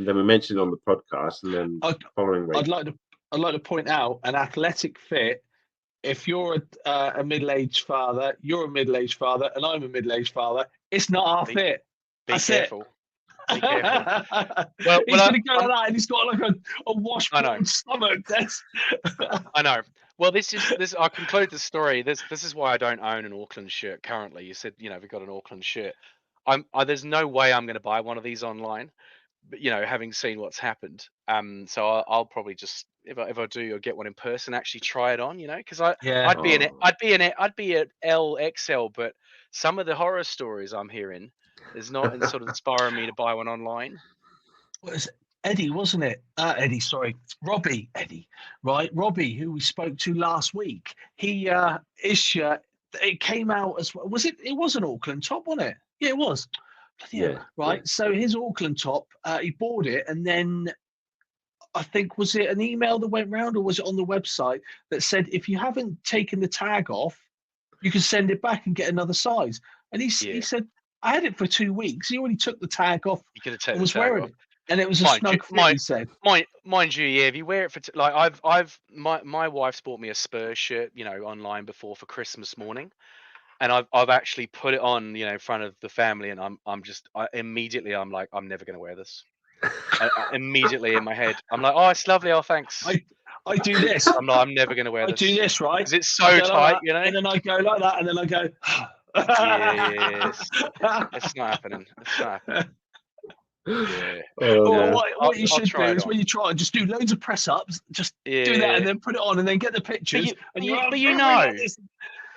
then we mentioned it on the podcast, and then following week. I'd like to point out an athletic fit. If you're a middle-aged father, you're a middle-aged father, and I'm a middle-aged father, it's not our fit. Be careful. Be careful. Well, he's going to go like that, and he's got like a washboard stomach. I know. Well, this. I conclude the story. This is why I don't own an Auckland shirt currently. You said, we've got an Auckland shirt. There's no way I'm going to buy one of these online. But having seen what's happened, so I'll probably just if I do, I'll get one in person, actually try it on, because I'd be at LXL, but some of the horror stories I'm hearing is not sort of inspiring me to buy one online. Well, it's Eddie, wasn't it? Eddie, sorry, Robbie, Eddie, right? Robbie, who we spoke to last week. His shirt, it came out as well. Was it? It was an Auckland top, wasn't it? Yeah, it was. Yeah, right. Yeah. So his Auckland top, he bought it, and then I think, was it an email that went round, or was it on the website that said if you haven't taken the tag off, you can send it back and get another size? And he said, I had it for 2 weeks. He already took the tag off. You could have taken and was the tag wearing off. it, and it was a snug fit. He said, mind you, if you wear it for my wife's bought me a Spurs shirt, online before for Christmas morning. And I've actually put it on, in front of the family, and I'm immediately I'm like, I'm never going to wear this. Immediately in my head, I'm like, oh, it's lovely. Oh, thanks. I do this. I'm like, I'm never going to wear this. I do this, right? Because it's so tight, like And then I go like that, and then I go. Yes. It's not happening. It's not happening. Yeah. What you should do is when you try, just do loads of press ups, just do that, and then put it on, and then get the pictures.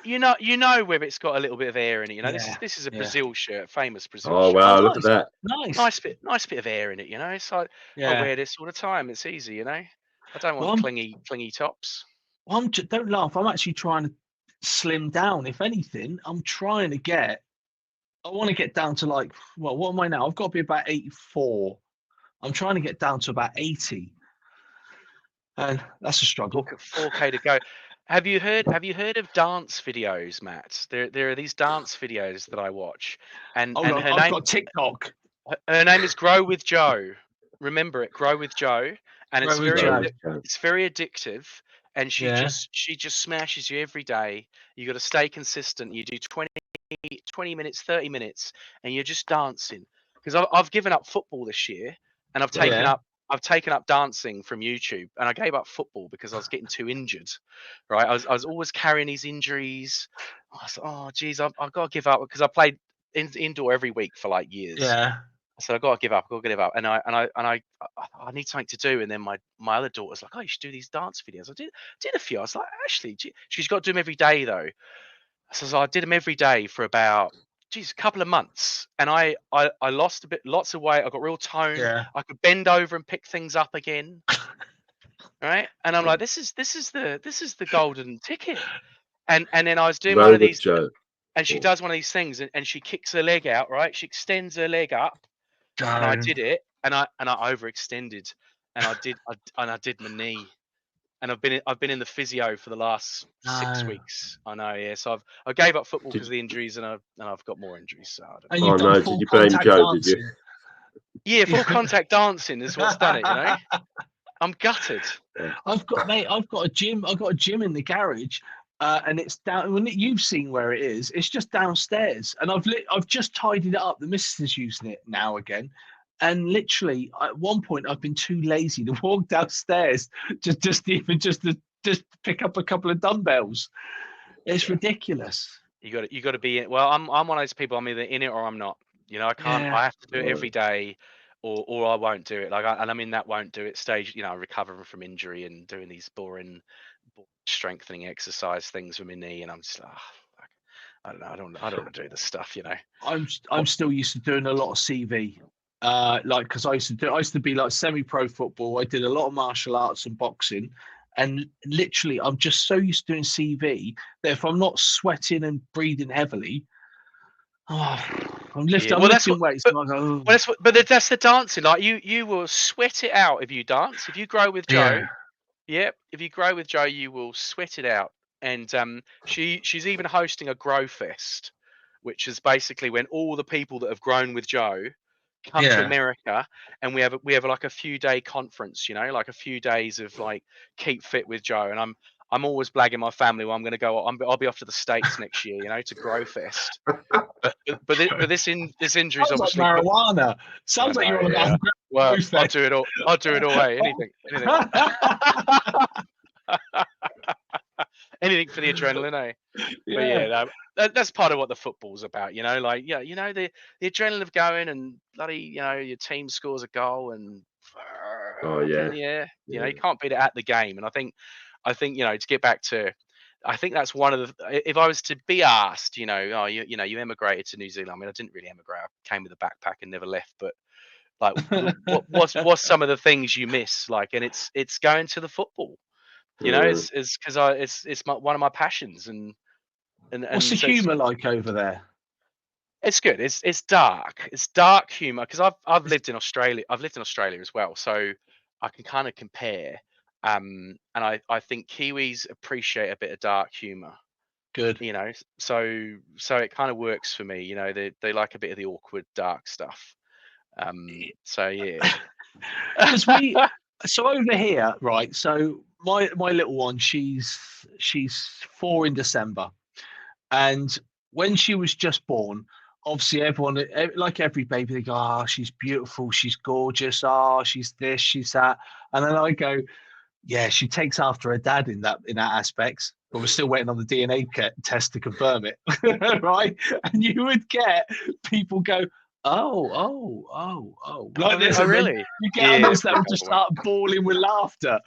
You know whether it's got a little bit of air in it. This is a Brazil shirt, famous Brazil shirt. Oh wow, look at that. Nice bit of air in it, It's like I wear this all the time. It's easy, I don't want clingy tops. Well, don't laugh. I'm actually trying to slim down. If anything, I'm trying to get. I want to get down to what am I now? I've got to be about 84. I'm trying to get down to about 80, and that's a struggle. 4K to go. Have you heard of dance videos, Matt? There are these dance videos that I watch, and I've got TikTok. Her name is Grow with Joe. Remember it, Grow with Joe, and it's very addictive. And she just smashes you every day. You got to stay consistent. You do 20 minutes, 30 minutes, and you're just dancing. Because I've given up football this year, and I've taken up dancing from YouTube, and I gave up football because I was getting too injured. Right, I was always carrying these injuries. I was like, oh geez, I've got to give up because I played indoor every week for like years. Yeah. So I got to give up. And I need something to do. And then my other daughter's like, oh, you should do these dance videos. I did a few. I was like, actually, she's got to do them every day though. So I did them every day for about a couple of months, and I lost lots of weight. I got real tone. Yeah. I could bend over and pick things up again. Right, and I'm like, this is the golden ticket. And then I was doing one of these, and she does one of these things, and she kicks her leg out. Right, she extends her leg up, and I did it, and I overextended, and I did my knee. And I've been in the physio for the last 6 weeks. I know, yeah. So I gave up football because of the injuries, and I've got more injuries. So did you blame Joe? Did you? Yeah, full contact dancing is what's done it. I'm gutted. I've got a gym. I've got a gym in the garage, and it's down. When you've seen where it is, it's just downstairs, and I've just tidied it up. The missus is using it now again. And literally, at one point, I've been too lazy to walk downstairs just to pick up a couple of dumbbells. It's ridiculous. You got to be in. Well, I'm one of those people. I'm either in it or I'm not. I can't. I have to do it every day, or I won't do it. And I'm in that won't do it stage. Recovering from injury and doing these boring strengthening exercise things for my knee, and I'm just like, I don't know. I don't want to do this stuff. I'm still used to doing a lot of CV. Because I used to be like semi-pro football. I did a lot of martial arts and boxing, and literally I'm just so used to doing CV that if I'm not sweating and breathing heavily, I'm lifting weights. But that's the dancing. Like you will sweat it out if you dance. If you grow with Joe, if you grow with Joe, you will sweat it out. and she's even hosting a Grow Fest, which is basically when all the people that have grown with Joe come to America, and we have like a few day conference, like a few days of like keep fit with Joe. And I'm always blagging my family. Well, I'm going to go. I'll be off to the States next year, to Grow Fest. But this injury is Sounds obviously like marijuana. Sounds like you're on about. Well, I'll do it all. I'll do it all. Hey, anything. Anything for the adrenaline, eh? But yeah, that's part of what the football's about, Like, the adrenaline of going and bloody, your team scores a goal and you can't beat it at the game. And I think, to get back to, I think that's one of the. If I was to be asked, you emigrated to New Zealand. I mean, I didn't really emigrate. I came with a backpack and never left. But like, what's some of the things you miss? Like, and it's going to the football. It's because it's one of my passions. And what's the humour like over there? It's good. It's dark. It's dark humour, because I've lived in Australia. I've lived in Australia as well, so I can kind of compare. And I think Kiwis appreciate a bit of dark humour. Good. So it kind of works for me. They like a bit of the awkward, dark stuff. So yeah. So over here, right? So my little one, she's 4 in December, and when she was just born, obviously everyone, like every baby, they go, she's beautiful, she's gorgeous, she's this, she's that, and then I go, yeah, she takes after her dad in that aspect, but we're still waiting on the DNA test to confirm it, right? And you would get people go, oh, like this. Oh, really? You get others that would just start bawling with laughter.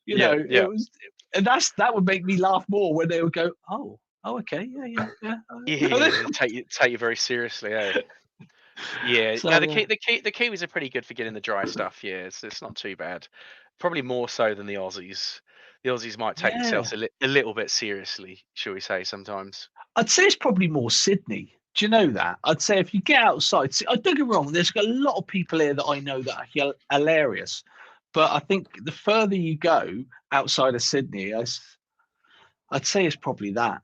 It was, and that would make me laugh more when they would go, oh, okay, yeah. Take you very seriously, eh? Yeah. So, no, the Kiwis are pretty good for getting the dry stuff. Yeah, it's not too bad. Probably more so than the Aussies. The Aussies might take themselves a little bit seriously, shall we say, sometimes. I'd say it's probably more Sydney. Do you know that? I'd say if you get outside, I don't get wrong, there's a lot of people here that I know that are hilarious. But I think the further you go outside of Sydney, I'd say it's probably that.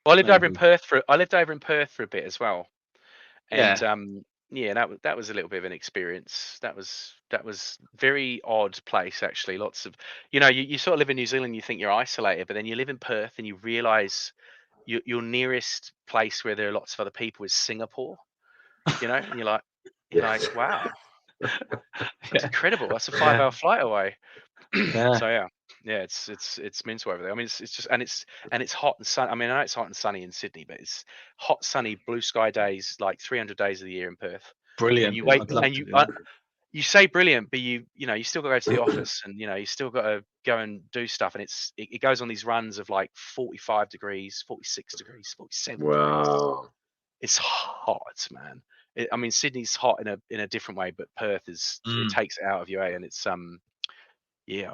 Well, I lived over in Perth for a bit as well. And that was a little bit of an experience. That was very odd place, actually. Lots of, you sort of live in New Zealand, you think you're isolated, but then you live in Perth and you realise your nearest place where there are lots of other people is Singapore, and you're like, wow, that's incredible. That's a 5-hour flight away. So it's mental over there. I mean, it's just and it's hot and sunny. I mean, I know it's hot and sunny in Sydney, but it's hot, sunny, blue sky days like 300 days of the year in Perth. Brilliant. And you wait and you say brilliant, but you still got to go to the office, and you still got to go and do stuff, and it goes on these runs of like 45 degrees, 46 degrees, 47 degrees. It's hot, man. I mean, Sydney's hot in a different way, but Perth it takes it out of you, and it's I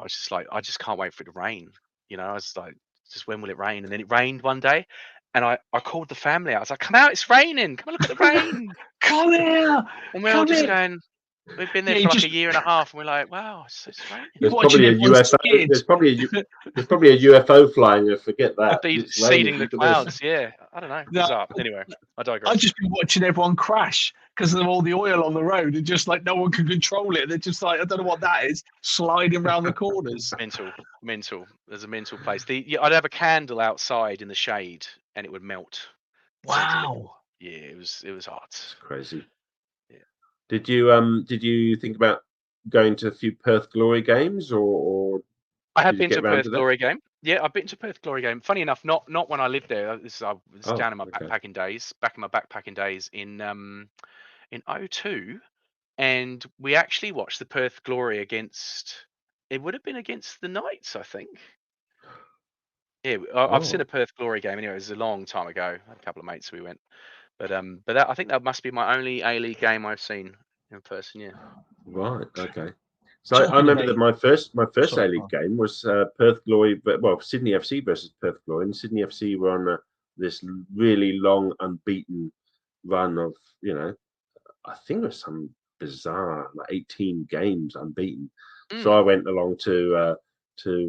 was just like, I just can't wait for it to rain. I was like, just when will it rain? And then it rained one day, and I called the family out. I was like, come out, it's raining. Come and look at the rain. Come here. And we're all just going, we've been there for like a year and a half, and we're like, wow, it's raining. There's probably a UFO. There's probably a UFO flying. I forget that. Seeding the clouds. Yeah, I don't know. Bizarre. Anyway, I digress. I've just been watching everyone crash because of all the oil on the road, and just like no one can control it. They're just like, I don't know what that is, sliding around the corners. Mental. There's a mental place. I'd have a candle outside in the shade, and it would melt. Wow. Yeah, it was hot. It's crazy. Yeah. Did you think about going to a few Perth Glory games, or I have been to a Perth Glory game. Yeah, I've been to Perth Glory game. Funny enough, not when I lived there. This is down in my backpacking days. Back in my backpacking days in 2002, and we actually watched the Perth Glory against. It would have been against the Knights, I think. Yeah, I've seen a Perth Glory game. Anyway, it was a long time ago. I had a couple of mates we went, but I think that must be my only A-League game I've seen in person. Yeah. Right. Okay. So I remember that my first A-League game was Perth Glory, but Sydney FC versus Perth Glory, and Sydney FC were on this really long unbeaten run of I think it was some bizarre 18 games unbeaten. So I went along to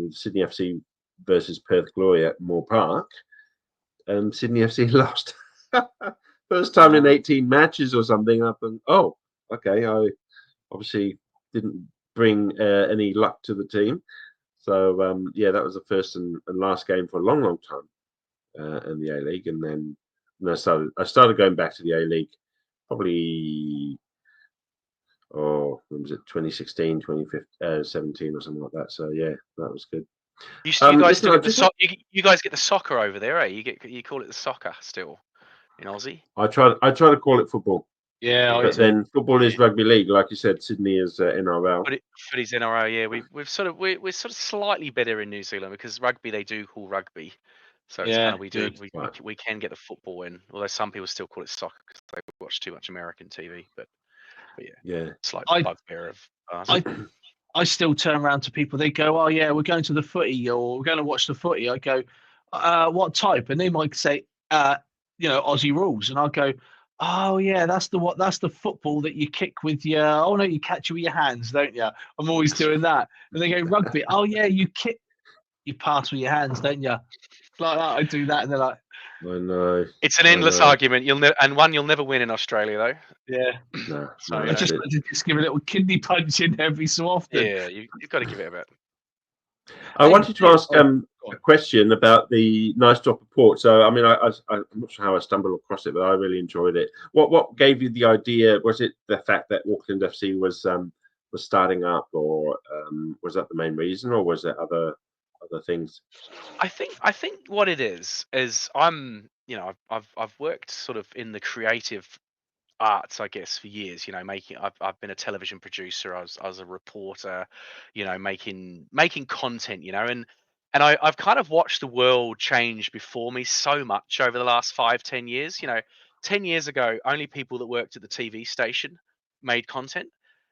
Sydney FC versus Perth Glory at Moore Park, and Sydney FC lost. First time in 18 matches or something. I think, oh, okay, I obviously didn't bring any luck to the team. So, yeah, that was the first and last game for a long, long time in the A-League. And then I started going back to the A-League probably, when was it, 2016, 2017 or something like that. So, yeah, that was good. You guys still get you guys get the soccer over there, eh? You call it the soccer still in Aussie. I try to call it football. Yeah, but then football is rugby league, like you said. Sydney is NRL. Footy's NRL. Yeah, we're sort of slightly better in New Zealand because rugby they do call rugby, so it's kind of we can get the football in. Although some people still call it soccer because they watch too much American TV. But yeah, it's like bugbear of ours. I still turn around to people. They go, "Oh yeah, we're going to the footy, or we're going to watch the footy." I go, "What type?" And they might say, Aussie rules, and I'll go, "Oh yeah, that's the football that you kick with your. Oh no, you catch it with your hands, don't you?" I'm always doing that. And they go, "Rugby. Oh yeah, you pass with your hands, don't you?" Like that, I do that, and they're like, I know. It's an endless argument. You'll never win in Australia though. Yeah. No, I just give a little kidney punch in every so often. Yeah, you've got to give it a bit. I wanted to ask a question about the nice drop of port. So, I mean, I'm not sure how I stumbled across it, but I really enjoyed it. What gave you the idea? Was it the fact that Auckland FC was starting up, or was that the main reason, or was there other things? I think what it is I'm I've worked sort of in the creative arts, I guess, for years. I've been a television producer. I was a reporter, making content, and I've kind of watched the world change before me so much over the last 5-10 years. 10 years ago, only people that worked at the TV station made content.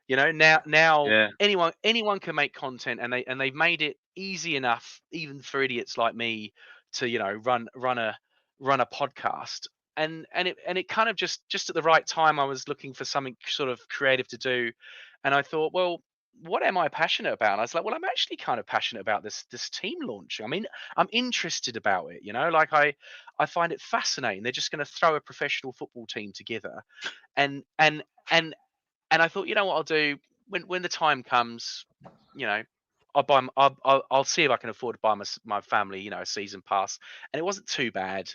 Now anyone can make content, and they've made it easy enough, even for idiots like me, to run a podcast. And it kind of just at the right time, I was looking for something sort of creative to do, and I thought, well, what am I passionate about? And I was like, well, I'm actually kind of passionate about this team launching. I mean, I'm interested about it, like I find it fascinating. They're just going to throw a professional football team together, and I thought, you know what I'll do when the time comes, I'll see if I can afford to buy my family, a season pass, and it wasn't too bad.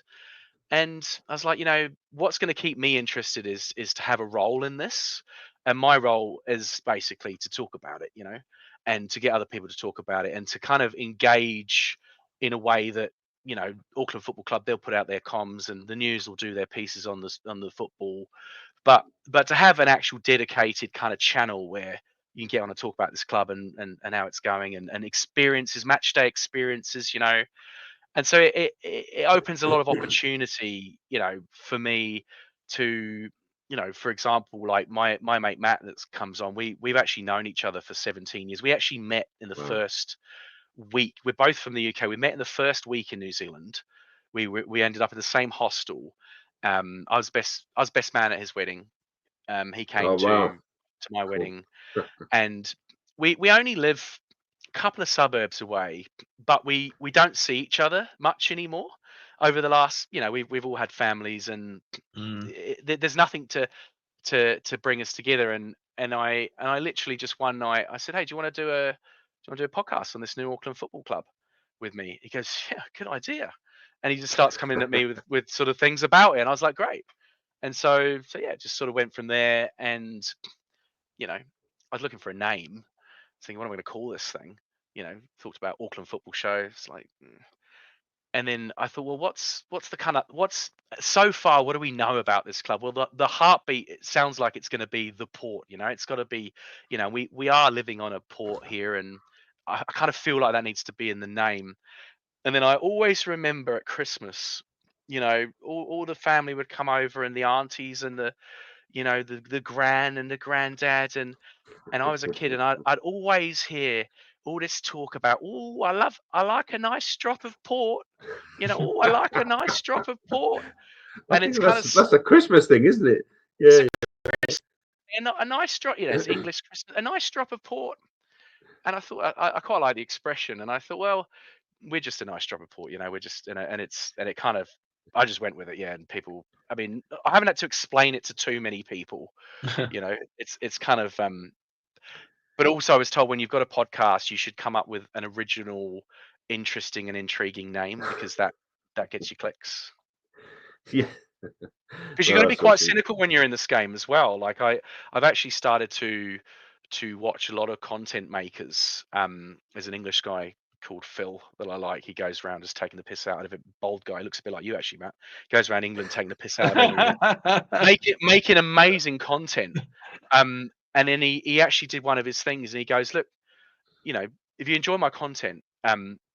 And I was like, what's going to keep me interested is to have a role in this, and my role is basically to talk about it, and to get other people to talk about it, and to kind of engage in a way that Auckland Football Club, they'll put out their comms, and the news will do their pieces on the football. But to have an actual dedicated kind of channel where you can get on and talk about this club and how it's going, and experiences, match day experiences, and so it opens a lot of opportunity, for me to, for example, like my mate Matt that comes on, we've actually known each other for 17 years. We actually met in the first week. We're both from the UK. We met in the first week in New Zealand. We ended up in the same hostel. I was best man at his wedding. He came to my wedding, and we only live a couple of suburbs away, but we don't see each other much anymore. Over the last, we've all had families, and there's nothing to bring us together. And I literally just one night I said, hey, do you want to do a podcast on this new Auckland Football Club with me? He goes, yeah, good idea. And he just starts coming at me with sort of things about it, and I was like, great. And so yeah, just sort of went from there. And I was looking for a name, thinking, what am I going to call this thing? Talked about Auckland Football Show. It's like, and then I thought, well, what's so far, what do we know about this club? Well, the heartbeat, it sounds like it's going to be the port. It's got to be, we are living on a port here, and I kind of feel like that needs to be in the name. And then I always remember at Christmas, all the family would come over, and the aunties, and the gran and the granddad, and I was a kid, and I'd always hear all this talk about, I like a nice drop of port, I like a nice drop of port. And it's that's a Christmas thing, isn't it? Yeah. A nice drop, it's English Christmas, a nice drop of port. And I thought I quite like the expression, and I thought, well, we're just a nice drop report, we're just and it kind of, I just went with it, and people, I mean, I haven't had to explain it to too many people, it's kind of but also I was told when you've got a podcast, you should come up with an original, interesting and intriguing name, because that gets you clicks. Yeah. Because you're going to be quite cynical when you're in this game as well. Like I've actually started to watch a lot of content makers. There's an English guy called Phil that I like. He goes around just taking the piss out of it. Bold guy, looks a bit like you actually, Matt. Goes around England taking the piss out of everyone, making amazing content. And then he actually did one of his things, and he goes, look, if you enjoy my content,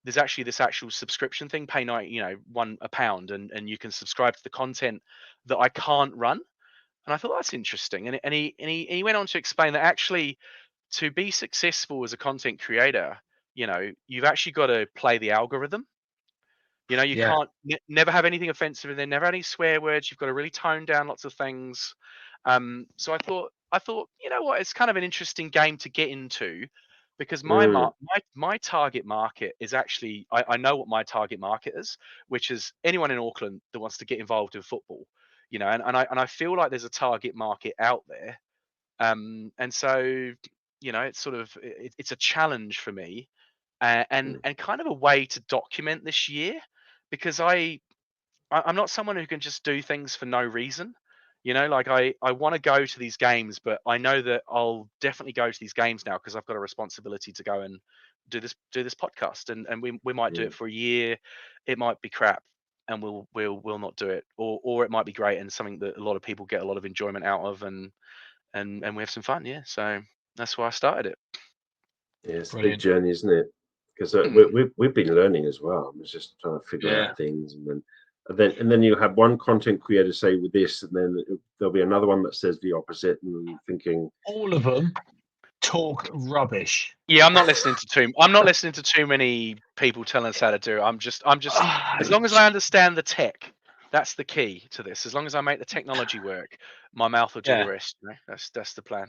there's actually this actual subscription thing, pay £1, and you can subscribe to the content that I can't run. And I thought that's interesting. And he went on to explain that actually, to be successful as a content creator, you've actually got to play the algorithm. You can't never have anything offensive, and then never any swear words. You've got to really tone down lots of things. So I thought, you know what, it's kind of an interesting game to get into, because my target market is actually, I know what my target market is, which is anyone in Auckland that wants to get involved in football. And I feel like there's a target market out there. And so, it's sort of, it's a challenge for me, and kind of a way to document this year, because I'm not someone who can just do things for no reason. Like I want to go to these games, but I know that I'll definitely go to these games now because I've got a responsibility to go and do this podcast, and we might do it for a year. It might be crap, and we'll not do it, or it might be great and something that a lot of people get a lot of enjoyment out of, and we have some fun. Yeah, so that's why I started it. Yeah, it's a big journey, isn't it? Because we've been learning as well. I was just trying to figure out things, and then you have one content creator say with this, and then there'll be another one that says the opposite, and you're thinking all of them talk rubbish. Yeah, I'm not listening to too many people telling us how to do it. I'm just as long as I understand the tech, that's the key to this. As long as I make the technology work, my mouth will do the rest. That's the plan.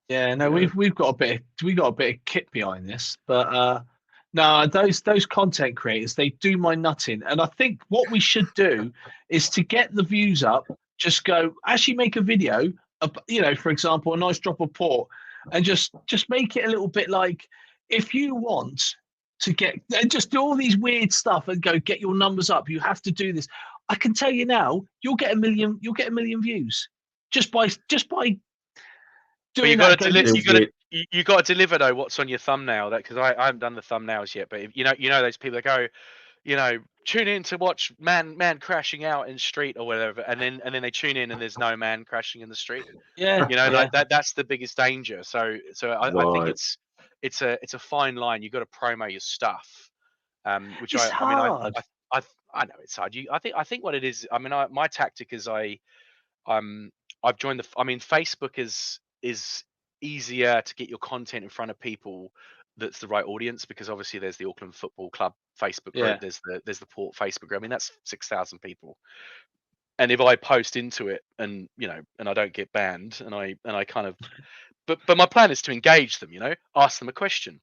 Yeah, no, we've got a bit of kit behind this, but no, those content creators, they do my nutting. And I think what we should do is, to get the views up, just go actually make a video, for example, a nice drop report, and just make it a little bit like, if you want to get, and just do all these weird stuff and go get your numbers up, you have to do this. I can tell you now, you'll get a million views just by doing that. You got to deliver though what's on your thumbnail, that because I haven't done the thumbnails yet, but if, those people that go, tune in to watch man crashing out in the street or whatever, and then they tune in and there's no man crashing in the street. Like that's the biggest danger. So I think it's a fine line. You've got to promo your stuff, which it's hard. I know it's hard. I think what it is. I mean, my tactic is I've joined Facebook is easier to get your content in front of people that's the right audience, because obviously there's the Auckland Football Club Facebook group, there's the Port Facebook group. I mean, that's 6,000 people, and if I post into it and and I don't get banned, and I kind of but my plan is to engage them, ask them a question.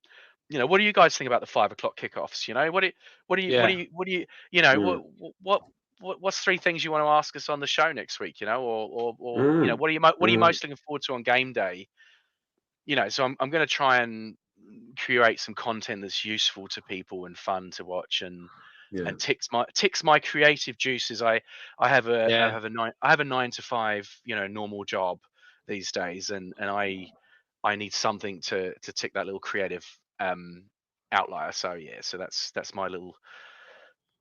What do you guys think about the 5 o'clock kickoffs? What's 3 things you want to ask us on the show next week? Or what are you most looking forward to on game day? So I'm going to try and create some content that's useful to people and fun to watch, and ticks my creative juices. I have a 9 to 5 normal job these days, and I need something to tick that little creative outlier. So that's my little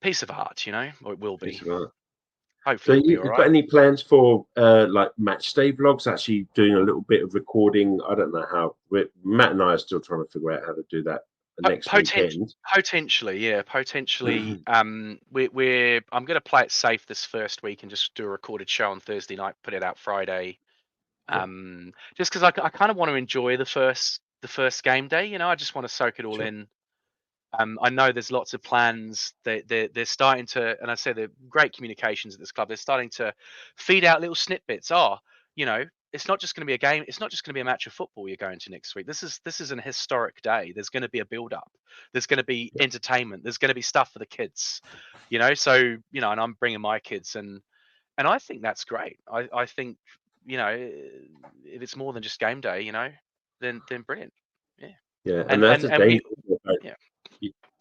piece of art, or it will be. Hopefully, so you've got any plans for like match day vlogs? Actually, doing a little bit of recording. I don't know how. Matt and I are still trying to figure out how to do that next weekend. Potentially. I'm going to play it safe this first week and just do a recorded show on Thursday night, put it out Friday. Just because I kind of want to enjoy the first game day. I just want to soak it all in. I know there's lots of plans. They're starting to, and I say they're great communications at this club. They're starting to feed out little snippets. it's not just going to be a game. It's not just going to be a match of football you're going to next week. This is an historic day. There's going to be a build up. There's going to be entertainment. There's going to be stuff for the kids, So and I'm bringing my kids, and I think that's great. I think if it's more than just game day, then brilliant. Yeah. Yeah, and that's a we,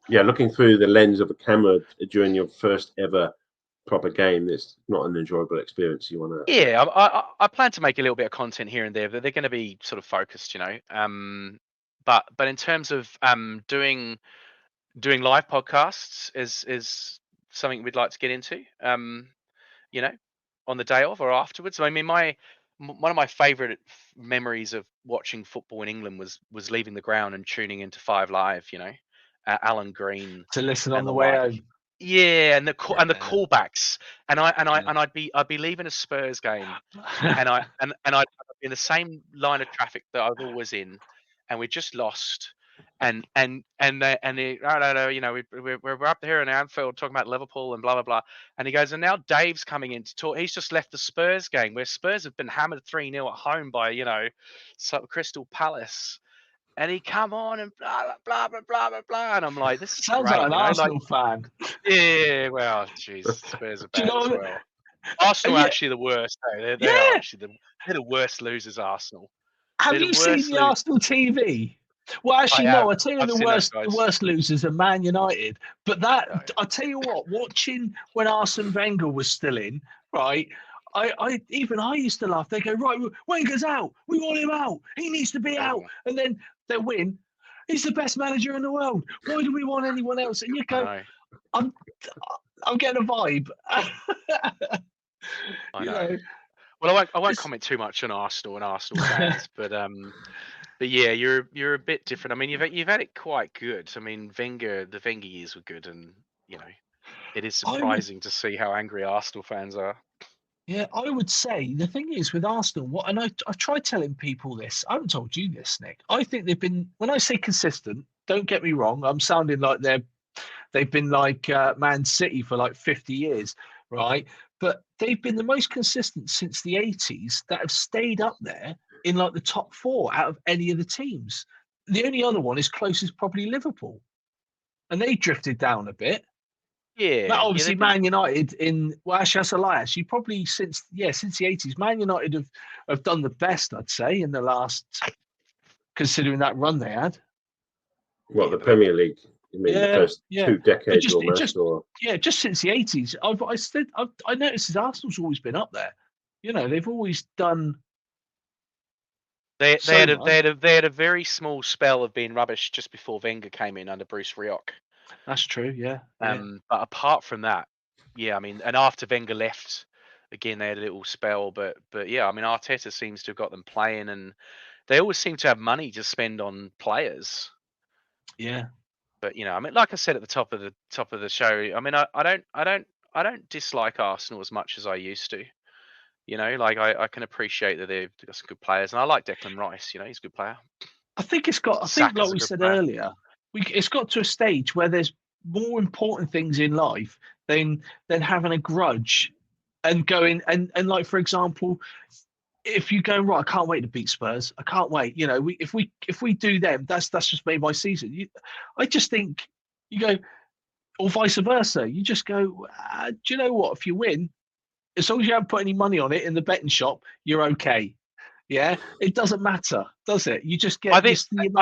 yeah, looking through the lens of a camera during your first ever proper game, it's not an enjoyable experience. You want to. Yeah, I plan to make a little bit of content here and there, but they're going to be sort of focused, But in terms of doing live podcasts is something we'd like to get into, on the day of or afterwards. I mean, one of my favourite memories of watching football in England was leaving the ground and tuning into 5 Live, Alan Green to listen on the way home. Yeah, and the callbacks, and I'd be leaving a Spurs game, and I'd be in the same line of traffic that I was always in, and we just lost, and no, we're up here in Anfield talking about Liverpool and blah blah blah, and he goes, and now Dave's coming in to talk. He's just left the Spurs game where Spurs have been hammered 3-0 at home by Crystal Palace. And he come on and blah blah blah blah blah blah, and I'm like, this is sounds great, like an Arsenal fan. Yeah, well, jeez, Spurs are bad as well. Arsenal are actually the worst. They're the worst losers. Arsenal. Have you seen the Arsenal TV? Well, actually, no. I tell you, the worst losers are Man United. But I tell you what, watching when Arsene Wenger was still in, right? I used to laugh. They go, right, Wenger's out. We want him out. He needs to be out. And then they win. He's the best manager in the world. Why do we want anyone else? And you go, I'm getting a vibe. I know. Well, I won't comment too much on Arsenal and Arsenal fans, but yeah, you're a bit different. I mean, you've had it quite good. I mean, the Wenger years were good, and it is surprising to see how angry Arsenal fans are. Yeah, I would say the thing is with Arsenal, and I've tried telling people this. I haven't told you this, Nick. I think they've been, when I say consistent, don't get me wrong, I'm sounding like they've been like Man City for like 50 years, right? But they've been the most consistent since the 80s that have stayed up there in like the top 4 out of any of the teams. The only other one is close is probably Liverpool, and they drifted down a bit. Yeah, but obviously Man United actually that's a lie. You probably since the 80s, Man United have done the best, I'd say, in the last, considering that run they had. Well, the Premier League, you mean the first 2 decades just since the 80s. I noticed that Arsenal's always been up there. They've always done. They had a very small spell of being rubbish just before Wenger came in under Bruce Rioch. That's true, yeah. But apart from that, yeah, I mean, and after Wenger left, again they had a little spell, but yeah, I mean, Arteta seems to have got them playing, and they always seem to have money to spend on players. Yeah. But I mean, like I said at the top of the show, I mean, I don't dislike Arsenal as much as I used to. Like I can appreciate that they've got some good players, and I like Declan Rice. He's a good player. I think like we said earlier, it's got to a stage where there's more important things in life than having a grudge and going and like, for example, if you go, right, I can't wait to beat Spurs. I can't wait. If we do them, that's just made my season. I just think you go, or vice versa. You just go, do you know what? If you win, as long as you haven't put any money on it in the betting shop, you're okay. Yeah, it doesn't matter, does it? You just get. I think it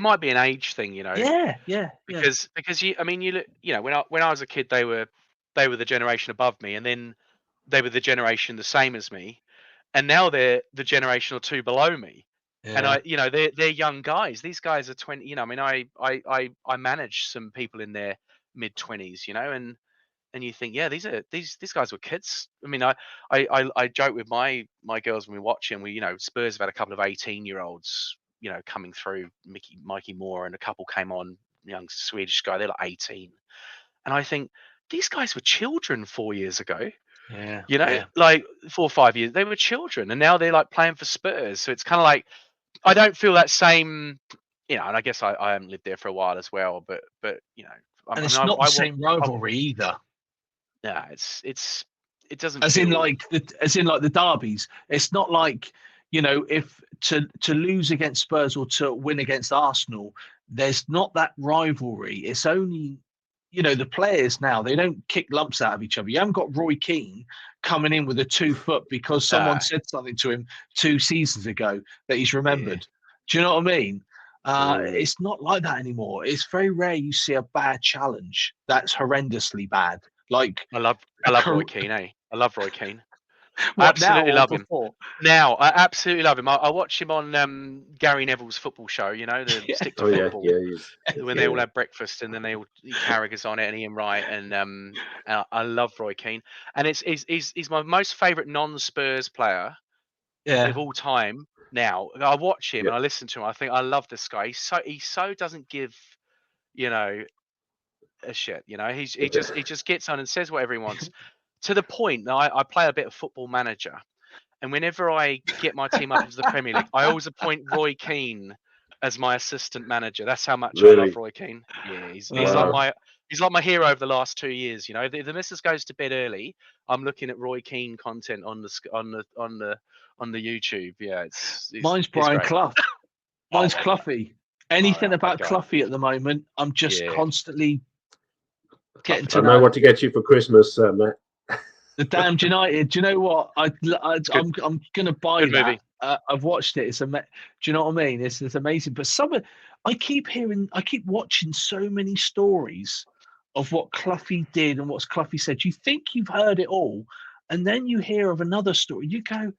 might be an age thing, Yeah. Because I mean, when I was a kid, they were the generation above me, and then they were the generation the same as me, and now they're the generation or 2 below me. Yeah. And they're young guys. These guys are 20. I mean, I manage some people in their mid-20s, and you think, yeah, these guys were kids. I mean, I joke with my girls when we watch them. Spurs have had a couple of 18-year-olds, coming through. Mikey Moore and a couple came on, young Swedish guy. They're like 18, and I think these guys were children 4 years ago. Yeah, like 4 or 5 years, they were children, and now they're like playing for Spurs. So it's kind of like I don't feel that same, and I guess I haven't lived there for a while as well, but and it's not the same rivalry either. Yeah, it's it doesn't. As in like the derbies. It's not like, if to lose against Spurs or to win against Arsenal, there's not that rivalry. It's only, the players now, they don't kick lumps out of each other. You haven't got Roy Keane coming in with a 2 foot because someone said something to him 2 seasons ago that he's remembered. Do you know what I mean? It's not like that anymore. It's very rare you see a bad challenge that's horrendously bad. Like I love Roy Keane, eh? I love Roy Keane. What, absolutely now or love him. before? Now, I absolutely love him. I watch him on Gary Neville's football show, the Stick to Football. When they all have breakfast and then Carragher's on it and Ian Wright and I love Roy Keane. And he's my most favourite non-Spurs player of all time. Now I watch him and I listen to him. I think I love this guy. He so doesn't give, a shit. He just gets on and says whatever he wants. To the point that I play a bit of Football Manager, and whenever I get my team up into the Premier League, I always appoint Roy Keane as my assistant manager. That's how much I love Roy Keane. Yeah, he's like my hero over the last 2 years. The missus goes to bed early. I'm looking at Roy Keane content on the YouTube. Yeah, mine's Brian Clough. Mine's Cloughie. Anything about Cloughie at the moment, I'm just constantly getting to know. I know what to get you for Christmas, Matt. The Damned United. Do you know what? I'm gonna buy Good that. movie. I've watched it. Do you know what I mean? It's amazing. But I keep watching so many stories of what Cloughie did and what Cloughie said. You think you've heard it all, and then you hear of another story. You go,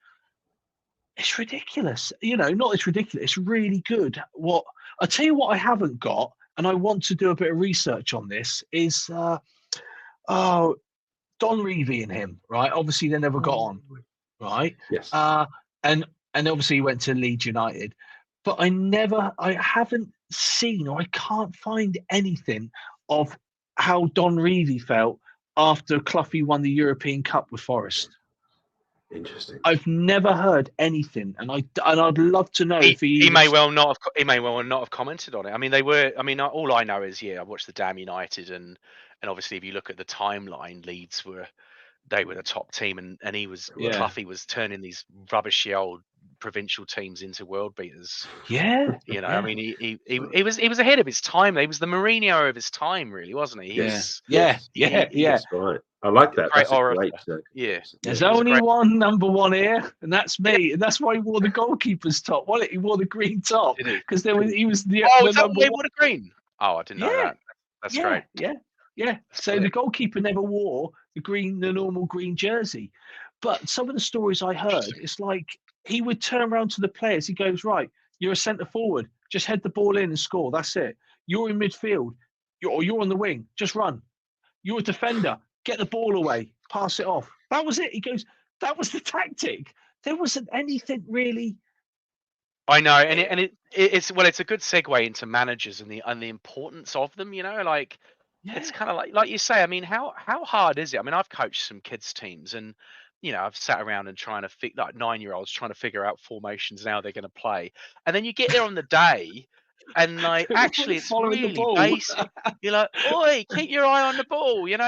it's ridiculous. Not it's ridiculous. It's really good. What I tell you, what I haven't got, and I want to do a bit of research on this is Don Revie and him, right? Obviously, they never got on, right? Yes. And obviously, he went to Leeds United. But I haven't seen, or I can't find anything of how Don Revie felt after Cloughie won the European Cup with Forest. Interesting. I've never heard anything, and I'd love to know if he may well not have commented on it. I mean, all I know is I watched the Damn United and obviously if you look at the timeline, Leeds were the top team and Cloughie was turning these rubbishy old provincial teams into world beaters. Yeah. I mean he was ahead of his time. He was the Mourinho of his time, really, wasn't he? Yes. That's right. I like that. That's a great. There's only one number one here, and that's me. And that's why he wore the goalkeeper's top. He wore the green top because he was the number one. He wore the green. Oh, I didn't know that. That's great. Yeah. So the goalkeeper never wore the normal green jersey. But some of the stories I heard, it's like he would turn around to the players. He goes, right, you're a centre forward. Just head the ball in and score. That's it. You're in midfield. You're on the wing. Just run. You're a defender. Get the ball away. Pass it off. That was it. He goes, that was the tactic. There wasn't anything really. I know, and it's a good segue into managers and the importance of them. It's kind of like you say. I mean, how hard is it? I mean, I've coached some kids teams, and I've sat around and trying to like 9-year-olds trying to figure out formations and how they're going to play, and then you get there on the day, and actually it's really basic. You're like, oi, keep your eye on the ball. You're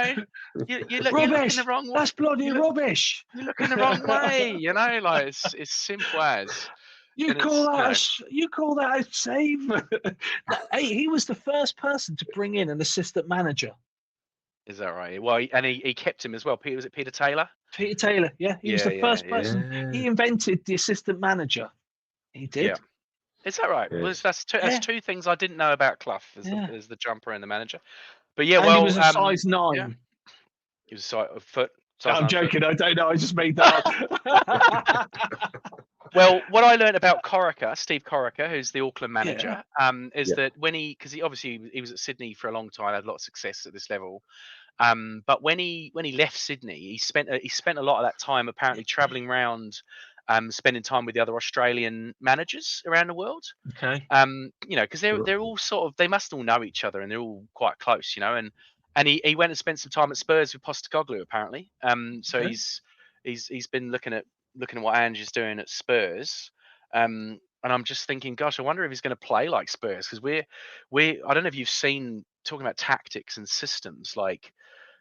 looking the wrong way. That's bloody rubbish. You're looking the wrong way. It's simple as. You call that a save? Hey, he was the first person to bring in an assistant manager. Is that right? Well, and he kept him as well. Was it Peter Taylor? Peter Taylor, yeah. He was the first person. Yeah. He invented the assistant manager. He did. Yeah. Is that right? Yeah. Well, that's two things I didn't know about Clough as the jumper and the manager. But he was a size 9. Yeah. He was a foot. I'm joking. I don't know. I just made that up. Well, what I learned about Steve Corica, who's the Auckland manager, is that because he obviously was at Sydney for a long time, had a lot of success at this level. But when he left Sydney, he spent a lot of that time apparently traveling around, spending time with the other Australian managers around the world. Okay. Because they're all sort of, they must all know each other and they're all quite close, and he went and spent some time at Spurs with Postecoglou apparently. So he's been looking at what Ange's doing at Spurs. And I'm just thinking, gosh, I wonder if he's going to play like Spurs, because I don't know if you've seen, talking about tactics and systems, like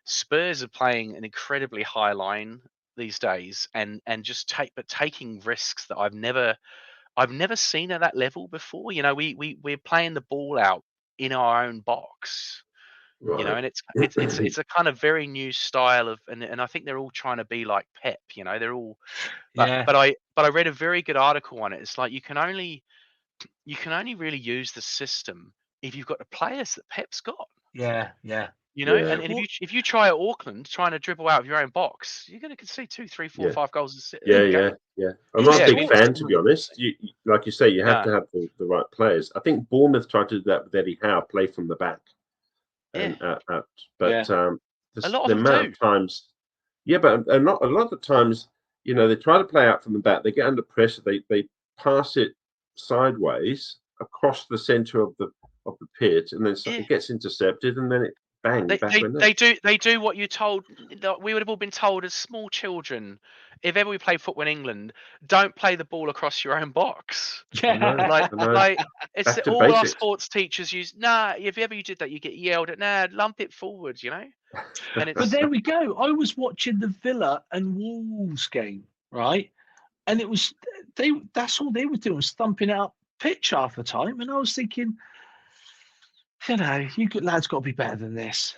Spurs are playing an incredibly high line these days, and just taking risks that I've never seen at that level before. You know, we're playing the ball out in our own box. Right. You know, and it's a kind of very new style of, and I think they're all trying to be like Pep. You know, they're all, but I read a very good article on it. It's like you can only really use the system if you've got the players that Pep's got. Yeah. You know, Yeah. and if you try at Auckland trying to dribble out of your own box, you're going to concede 2, 3, 4, 5 goals a game. Yeah. I'm not a big Yeah, fan, to be honest. You like you say, you have No. to have the right players. I think Bournemouth tried to do that with Eddie Howe, play from the back, and but a lot the of them amount do. of times, but a lot of times, you know, they try to play out from the back. They get under pressure. They pass it sideways across the centre of the pit, and then it gets intercepted, and then it bang back in the net. They do what you told. We would have all been told as small children. If ever we play football in England, don't play the ball across your own box. I know. Like it's Back to all basics. our sports teachers use. Nah, if ever you did that, you get yelled at. Nah, lump it forward. You know. And But there we go. I was watching the Villa and Wolves game, right? And it was that's all they were doing, was thumping out pitch half the time. And I was thinking, you know, you good lads got to be better than this.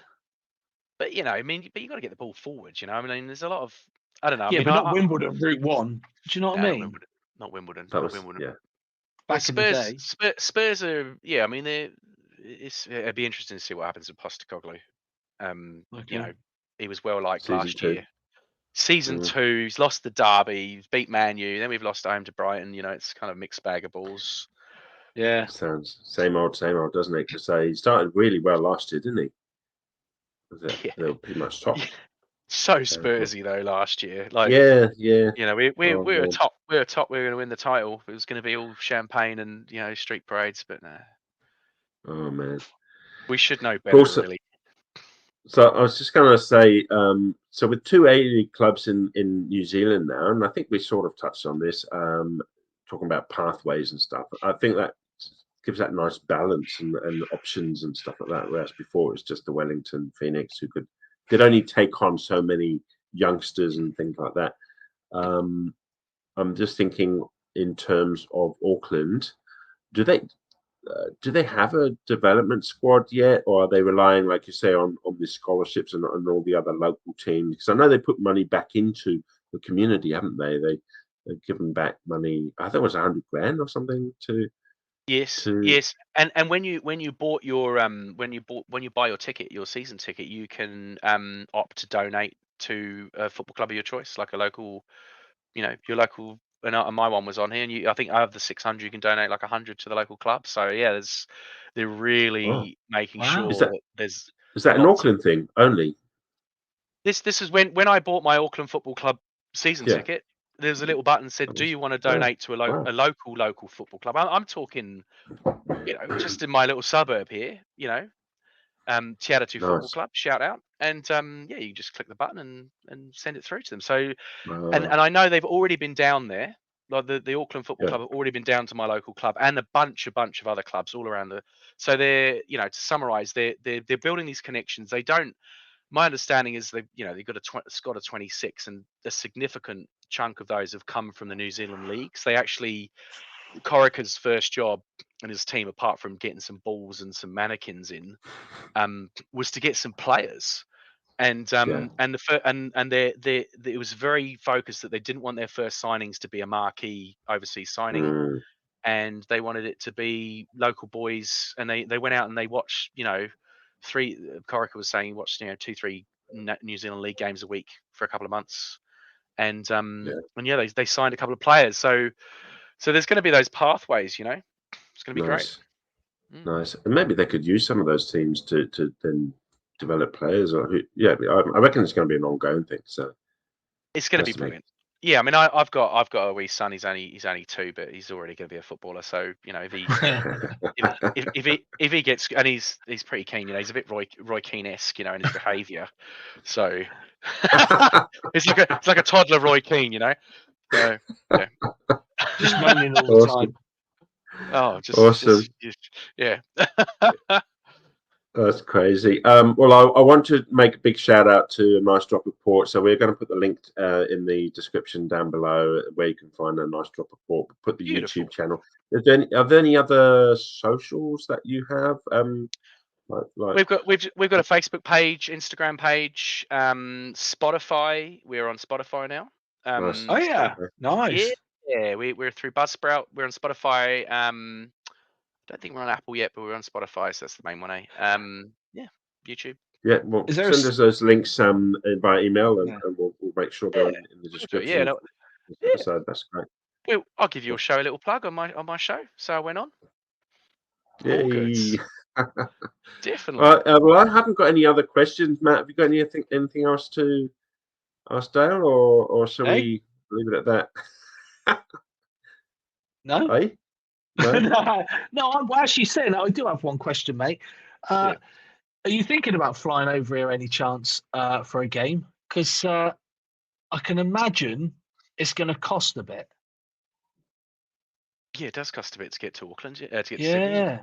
But you know, I mean, but you got to get the ball forward. You know, I mean, there's a lot of, I don't know. Yeah, I mean, but not Wimbledon, Route 1. Do you know what I mean? Not Wimbledon. That was, not Wimbledon. yeah. Back in the day. Spurs are, yeah. I mean, it'd be interesting to see what happens with Postecoglou. You know, he was well liked last year. Season 2, he's lost the derby, he's beat Man U, then we've lost at home to Brighton. You know, it's kind of mixed bag of balls. Yeah. Sounds same old, doesn't it? Because he started really well last year, didn't he? They were pretty much top. So Spursy though last year. Like yeah. You know, we're a top. We're going to win the title. It was going to be all champagne and, you know, street parades, but no. Oh man. We should know better, really. So I was just going to say, so with 2 A-League clubs in New Zealand now, and I think we sort of touched on this, talking about pathways and stuff. I think that gives that nice balance and options and stuff like that. Whereas before it was just the Wellington Phoenix who could only take on so many youngsters and things like that. I'm just thinking in terms of Auckland, do they have a development squad yet, or are they relying, like you say, on the scholarships and all the other local teams? Because I know they put money back into the community, haven't they? They've given back money. I think it was $100,000 or something to. Yes. And when you bought your when you buy your ticket, your season ticket, you can opt to donate to a football club of your choice, like a local, you know, your local. And my one was on here, and I think out of the 600, you can donate like 100 to the local club. So yeah, they're really making sure that there's. Is that an Auckland thing only? This is when I bought my Auckland Football Club season ticket. There's a little button that said, "Do you want to donate to a local football club?" I'm talking, you know, just in my little suburb here, you know, Te Aratu Football Club, shout out, and yeah, you just click the button and send it through to them. So, and I know they've already been down there. Like the Auckland Football Club have already been down to my local club and a bunch of other clubs all around so they're, you know, to summarize, they're building these connections. They don't. My understanding is they've got a squad of 26, and a significant chunk of those have come from the New Zealand leagues. They actually, Corica's first job and his team, apart from getting some balls and some mannequins in, was to get some players. And it was very focused that they didn't want their first signings to be a marquee overseas signing, and they wanted it to be local boys. And they went out and they watched, you know, Corica was saying he watched, you know, 2-3 New Zealand league games a week for a couple of months, and they signed a couple of players. So there's going to be those pathways, you know. It's going to be great. Nice, and maybe they could use some of those teams to then develop players, I reckon it's going to be an ongoing thing. So it's going to be brilliant. Yeah, I mean, I've got a wee son. He's only 2, but he's already going to be a footballer. So, you know, if he gets, and he's pretty keen. You know, he's a bit Roy Keane-esque, you know, in his behaviour. So it's like a toddler Roy Keane, you know. So yeah, just moaning all the time. Oh, just awesome. yeah. That's crazy. Well, I want to make a big shout out to a Nice Drop Report. So we're going to put the link in the description down below where you can find a Nice Drop Report. Put the Beautiful. YouTube channel. Are there any other socials that you have? We've got a Facebook page, Instagram page, Spotify. We're on Spotify now. Nice. Oh yeah, nice. Yeah, we're through Buzzsprout. We're on Spotify. I don't think we're on Apple yet, but we're on Spotify, so that's the main one. Yeah, YouTube. Yeah, well, send us those links by email, and we'll make sure they're in the description. Yeah, episode. That's great. Well, I'll give you a show a little plug on my show. So I went on. Yay. Definitely. Well, I haven't got any other questions, Matt. Have you got anything else to ask Dale, or shall we leave it at that? No. Hey? No, I'm actually saying I do have one question, mate. Are you thinking about flying over here any chance for a game? Because I can imagine it's going to cost a bit. Yeah, it does cost a bit to get to Auckland. To get to Sydney. Yeah.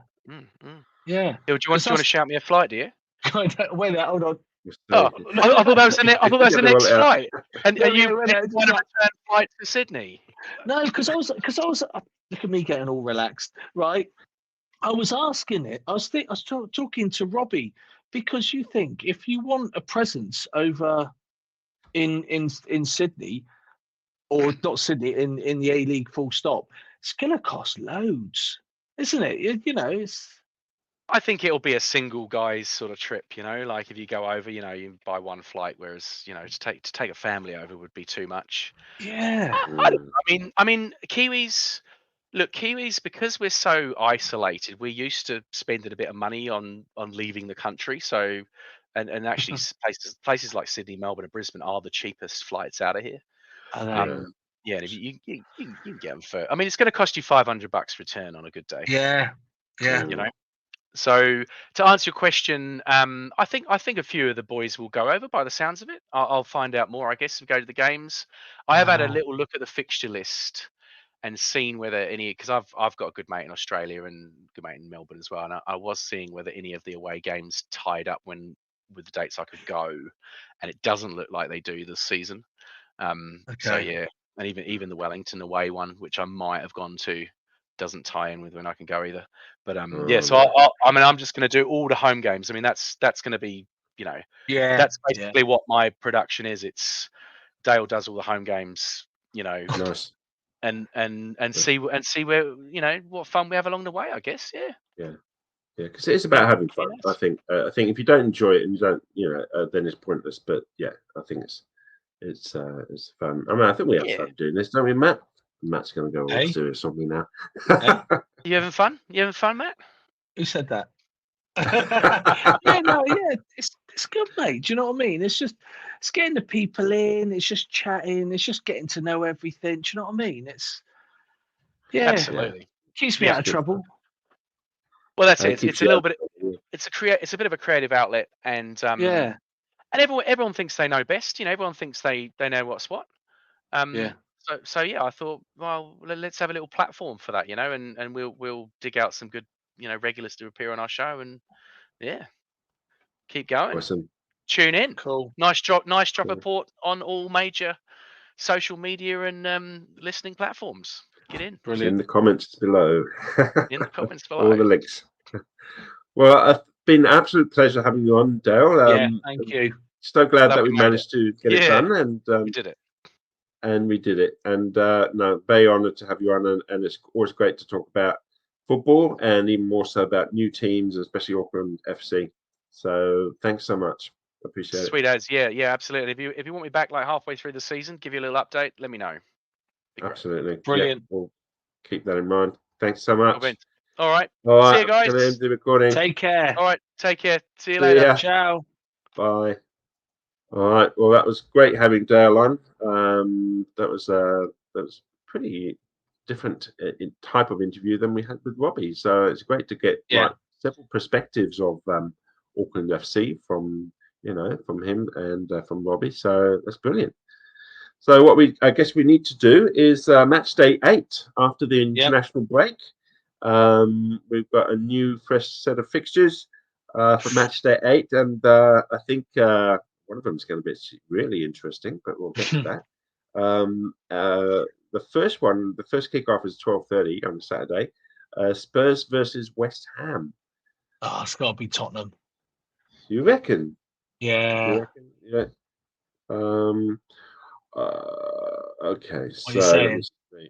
Yeah. Do you want to shout me a flight? Do you? Wait, hold on. Oh, I thought that was the next flight. And are you on a return flight to Sydney? No, because I was look at me getting all relaxed, right? I was asking it. I was talking to Robbie, because you think if you want a presence over in Sydney, or not Sydney, in the A League, full stop, it's gonna cost loads, isn't it? You know, it's. I think it'll be a single guy's sort of trip, you know, like if you go over, you know, you buy one flight, whereas, you know, to take a family over would be too much. Yeah. I mean, Kiwis, because we're so isolated, we're used to spending a bit of money on leaving the country. So, and actually places like Sydney, Melbourne, and Brisbane are the cheapest flights out of here. Yeah, and if you can get them for. I mean, it's going to cost you $500 return on a good day. Yeah. You know. So to answer your question, I think a few of the boys will go over by the sounds of it. I'll find out more, I guess, and go to the games. I have had a little look at the fixture list and seen whether any, because I've got a good mate in Australia and good mate in Melbourne as well, and I was seeing whether any of the away games tied up with the dates I could go, and it doesn't look like they do this season. So yeah, and even the Wellington away one, which I might have gone to, doesn't tie in with when I can go either. But yeah, so I mean, I'm just going to do all the home games. I mean, that's going to be, you know, that's basically what my production is. It's Dale does all the home games, you know, nice, and see where, you know, what fun we have along the way, I guess. Yeah, because it's about having fun. I think if you don't enjoy it and you don't, you know, then it's pointless. But yeah, I think it's fun. I mean, I think we have fun doing this, don't we, Matt? Matt's going to go all serious on me now. You having fun? You having fun, Matt? Who said that? It's good, mate. Do you know what I mean? It's getting the people in. It's just chatting. It's just getting to know everything. Do you know what I mean? It's absolutely keeps me out of trouble. Well, that's it. It's a little bit. It's a bit of a creative outlet, and and everyone thinks they know best. You know, everyone thinks they know what's what. So yeah, I thought, well, let's have a little platform for that, you know, and we'll dig out some good, you know, regulars to appear on our show, and keep going. Awesome. Tune in. Cool. Nice drop report on all major social media and listening platforms. Get in. Brilliant. In the comments below. All the links. Well, it's been an absolute pleasure having you on, Dale. Thank you. So glad that we managed to get it done, and we did it. And we did it. And no, very honoured to have you on, and it's always great to talk about football, and even more so about new teams, especially Auckland FC. So thanks so much. Appreciate it. Sweet as, yeah, absolutely. If you want me back like halfway through the season, give you a little update, let me know. Absolutely. Brilliant. Yeah, we'll keep that in mind. Thanks so much. All right. See you guys. End the recording. Take care. All right. Take care. See you later. Ciao. Bye. All right. Well, that was great having Dale on. That was pretty different type of interview than we had with Robbie. So it's great to get several perspectives of Auckland FC from him and from Robbie. So that's brilliant. So I guess we need to do is match day 8 after the international break. We've got a new fresh set of fixtures. for match day 8, and I think one of them is going to be really interesting, but we'll get to that. The first kickoff is 12:30 on Saturday. Spurs versus West Ham. Oh, it's got to be Tottenham. You reckon? Yeah. You reckon? Yeah. Okay. What are you So let me see.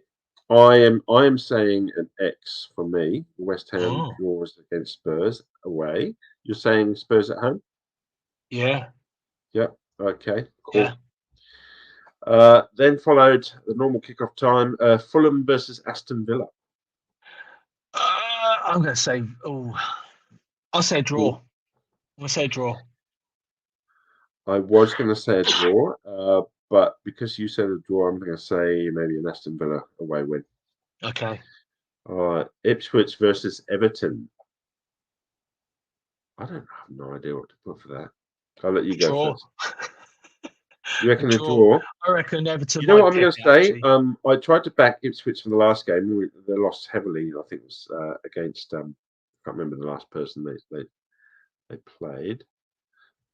I am saying an X for me. West Ham draws against Spurs away. You're saying Spurs at home? Yeah. Yep. Okay. Cool. Yeah. Then followed the normal kickoff time. Fulham versus Aston Villa. I'm going to say. I'll say draw. I'm going to say draw. I was going to say a draw, but because you said a draw, I'm going to say maybe an Aston Villa away win. Okay. All right. Ipswich versus Everton. I have no idea what to put for that. I'll let you go first. You reckon a draw? I reckon Everton. You know what I'm going to say? I tried to back Ipswich for the last game. They lost heavily. I think it was against. I can't remember the last person they played.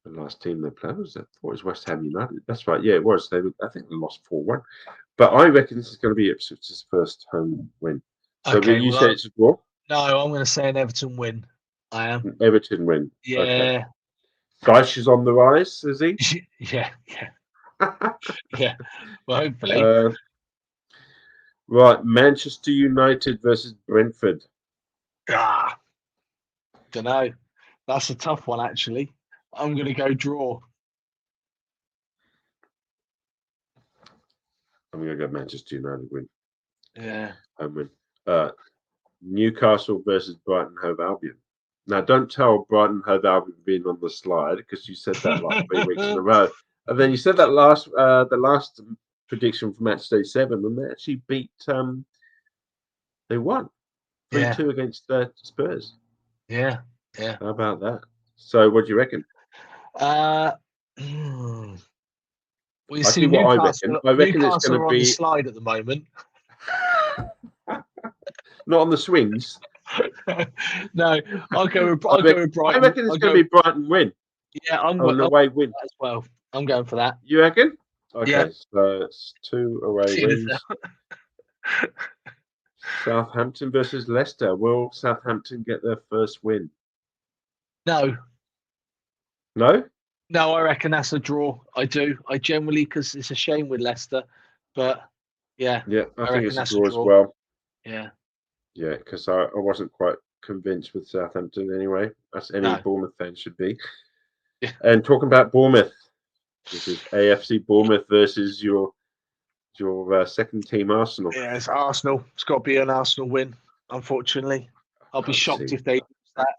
The last team they played was that? It was West Ham United. That's right. Yeah, it was. I think they lost 4-1. But I reckon this is going to be Ipswich's first home win. So okay, will you say it's a draw? No, I'm going to say an Everton win. I am. An Everton win. Yeah. Okay. Dyche is on the rise, is he? Yeah. Yeah. Well, hopefully. Right, Manchester United versus Brentford. Don't know. That's a tough one, actually. I'm going to go draw. I'm going to go Manchester United win. Yeah. Home win. Newcastle versus Brighton Hove Albion. Now, don't tell Brighton Hove Albion being on the slide because you said that like 3 weeks in a row, and then you said that the last prediction for match day 7, and they actually beat. They won 3-2 against Spurs. Yeah. How about that? So, what do you reckon? Well, you see, what I reckon. I reckon it's going to be on the slide at the moment. Not on the swings. No, I'll go with Brighton. I reckon it's going to be Brighton win. Yeah, I'm an away win as well. I'm going for that. You reckon? Okay, yeah. So it's 2 away wins. Southampton versus Leicester. Will Southampton get their first win? No. No? No, I reckon that's a draw. I do. I generally, because it's a shame with Leicester, but yeah. Yeah, I think it's a draw as well. Yeah. Yeah, because I wasn't quite convinced with Southampton anyway, as any Bournemouth fan should be. Yeah. And talking about Bournemouth, this is AFC Bournemouth versus your second team Arsenal. Yeah, it's Arsenal. It's got to be an Arsenal win, unfortunately. I'll be shocked if they lose that.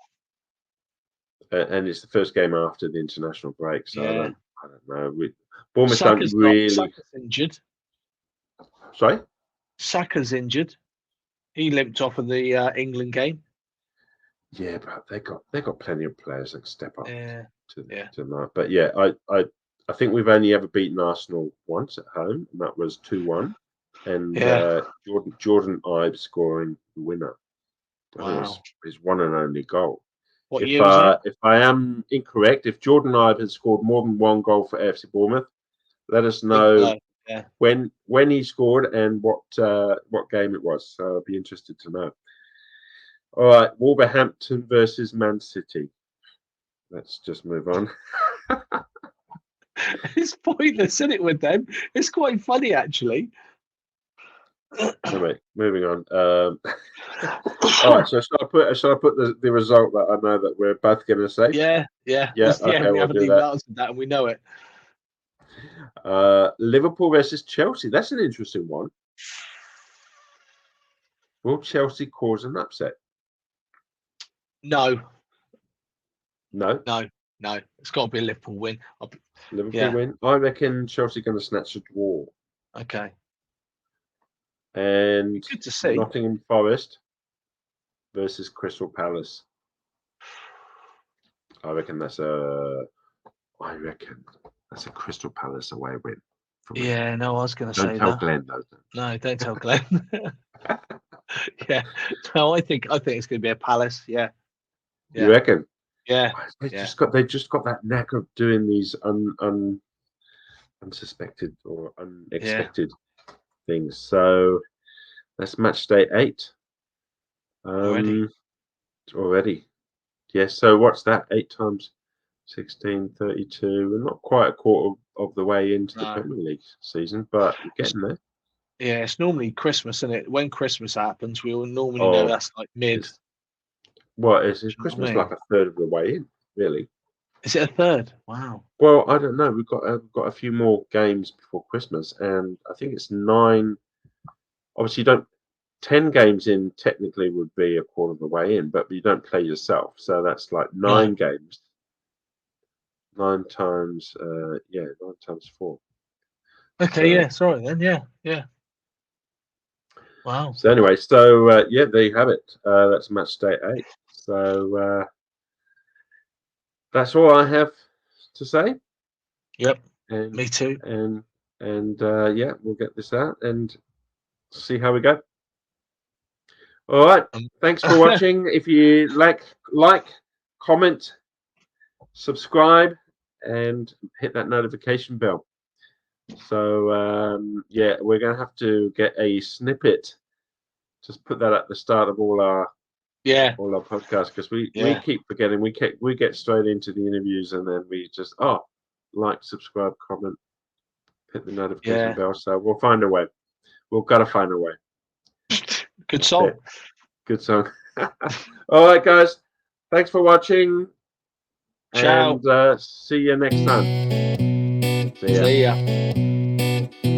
And it's the first game after the international break, so yeah. I don't know. Bournemouth don't really. Saka's injured. Sorry? Saka's injured. He limped off of the England game. Yeah, but they got plenty of players that can step up to that. But yeah, I think we've only ever beaten Arsenal once at home, and that was 2-1. And Jordan Ibe scoring the winner. Wow. His one and only goal. What year was that? If I am incorrect, if Jordan Ibe has scored more than one goal for AFC Bournemouth, let us know when he scored and what game it was. So I'd be interested to know. All right, Wolverhampton versus Man City. Let's just move on. It's pointless, isn't it, with them? It's quite funny, actually. Anyway, moving on. All right, so shall I put the result that I know that we're both going to say? Yeah. Okay, we haven't even answered that, and we know it. Liverpool versus Chelsea. That's an interesting one. Will Chelsea cause an upset? No. It's got to be a Liverpool win. Liverpool win. I reckon Chelsea going to snatch a draw. Okay. And good to see. Nottingham Forest versus Crystal Palace. I reckon that's a Crystal Palace away win. Yeah, no, I was going to say that. Don't tell Glenn though. No, don't tell Glenn. Yeah. No, I think it's going to be a Palace. Yeah. You reckon? Yeah. They just got that knack of doing these unsuspected or unexpected things. So that's match day 8. Already. Yes. So what's that? 8 times 16, 32. We're not quite a quarter of the way into the Premier League season, but we're getting there. Yeah, it's normally Christmas, isn't it? When Christmas happens, we will normally know that's like mid. Is Christmas like a third of the way in, really? Is it a third? Wow. Well, I don't know. We've got a few more games before Christmas, and I think it's 9. Obviously, you don't. 10 games in technically would be a quarter of the way in, but you don't play yourself, so that's like 9 games. 9 times, 9 times 4. Okay, yeah. Sorry then. Yeah. Wow. So anyway, there you have it. That's match day 8. So that's all I have to say. Yep. And, me too. And we'll get this out and see how we go. All right. Thanks for watching. If you like, comment, subscribe, and hit that notification bell. So we're going to have to get a snippet. Just put that at the start of all our podcasts, because we keep forgetting. We get straight into the interviews, and then we just like, subscribe, comment, hit the notification bell. So we'll find a way. We've got to find a way. Good song. Good song. All right, guys. Thanks for watching. Ciao. And see you next time. See ya.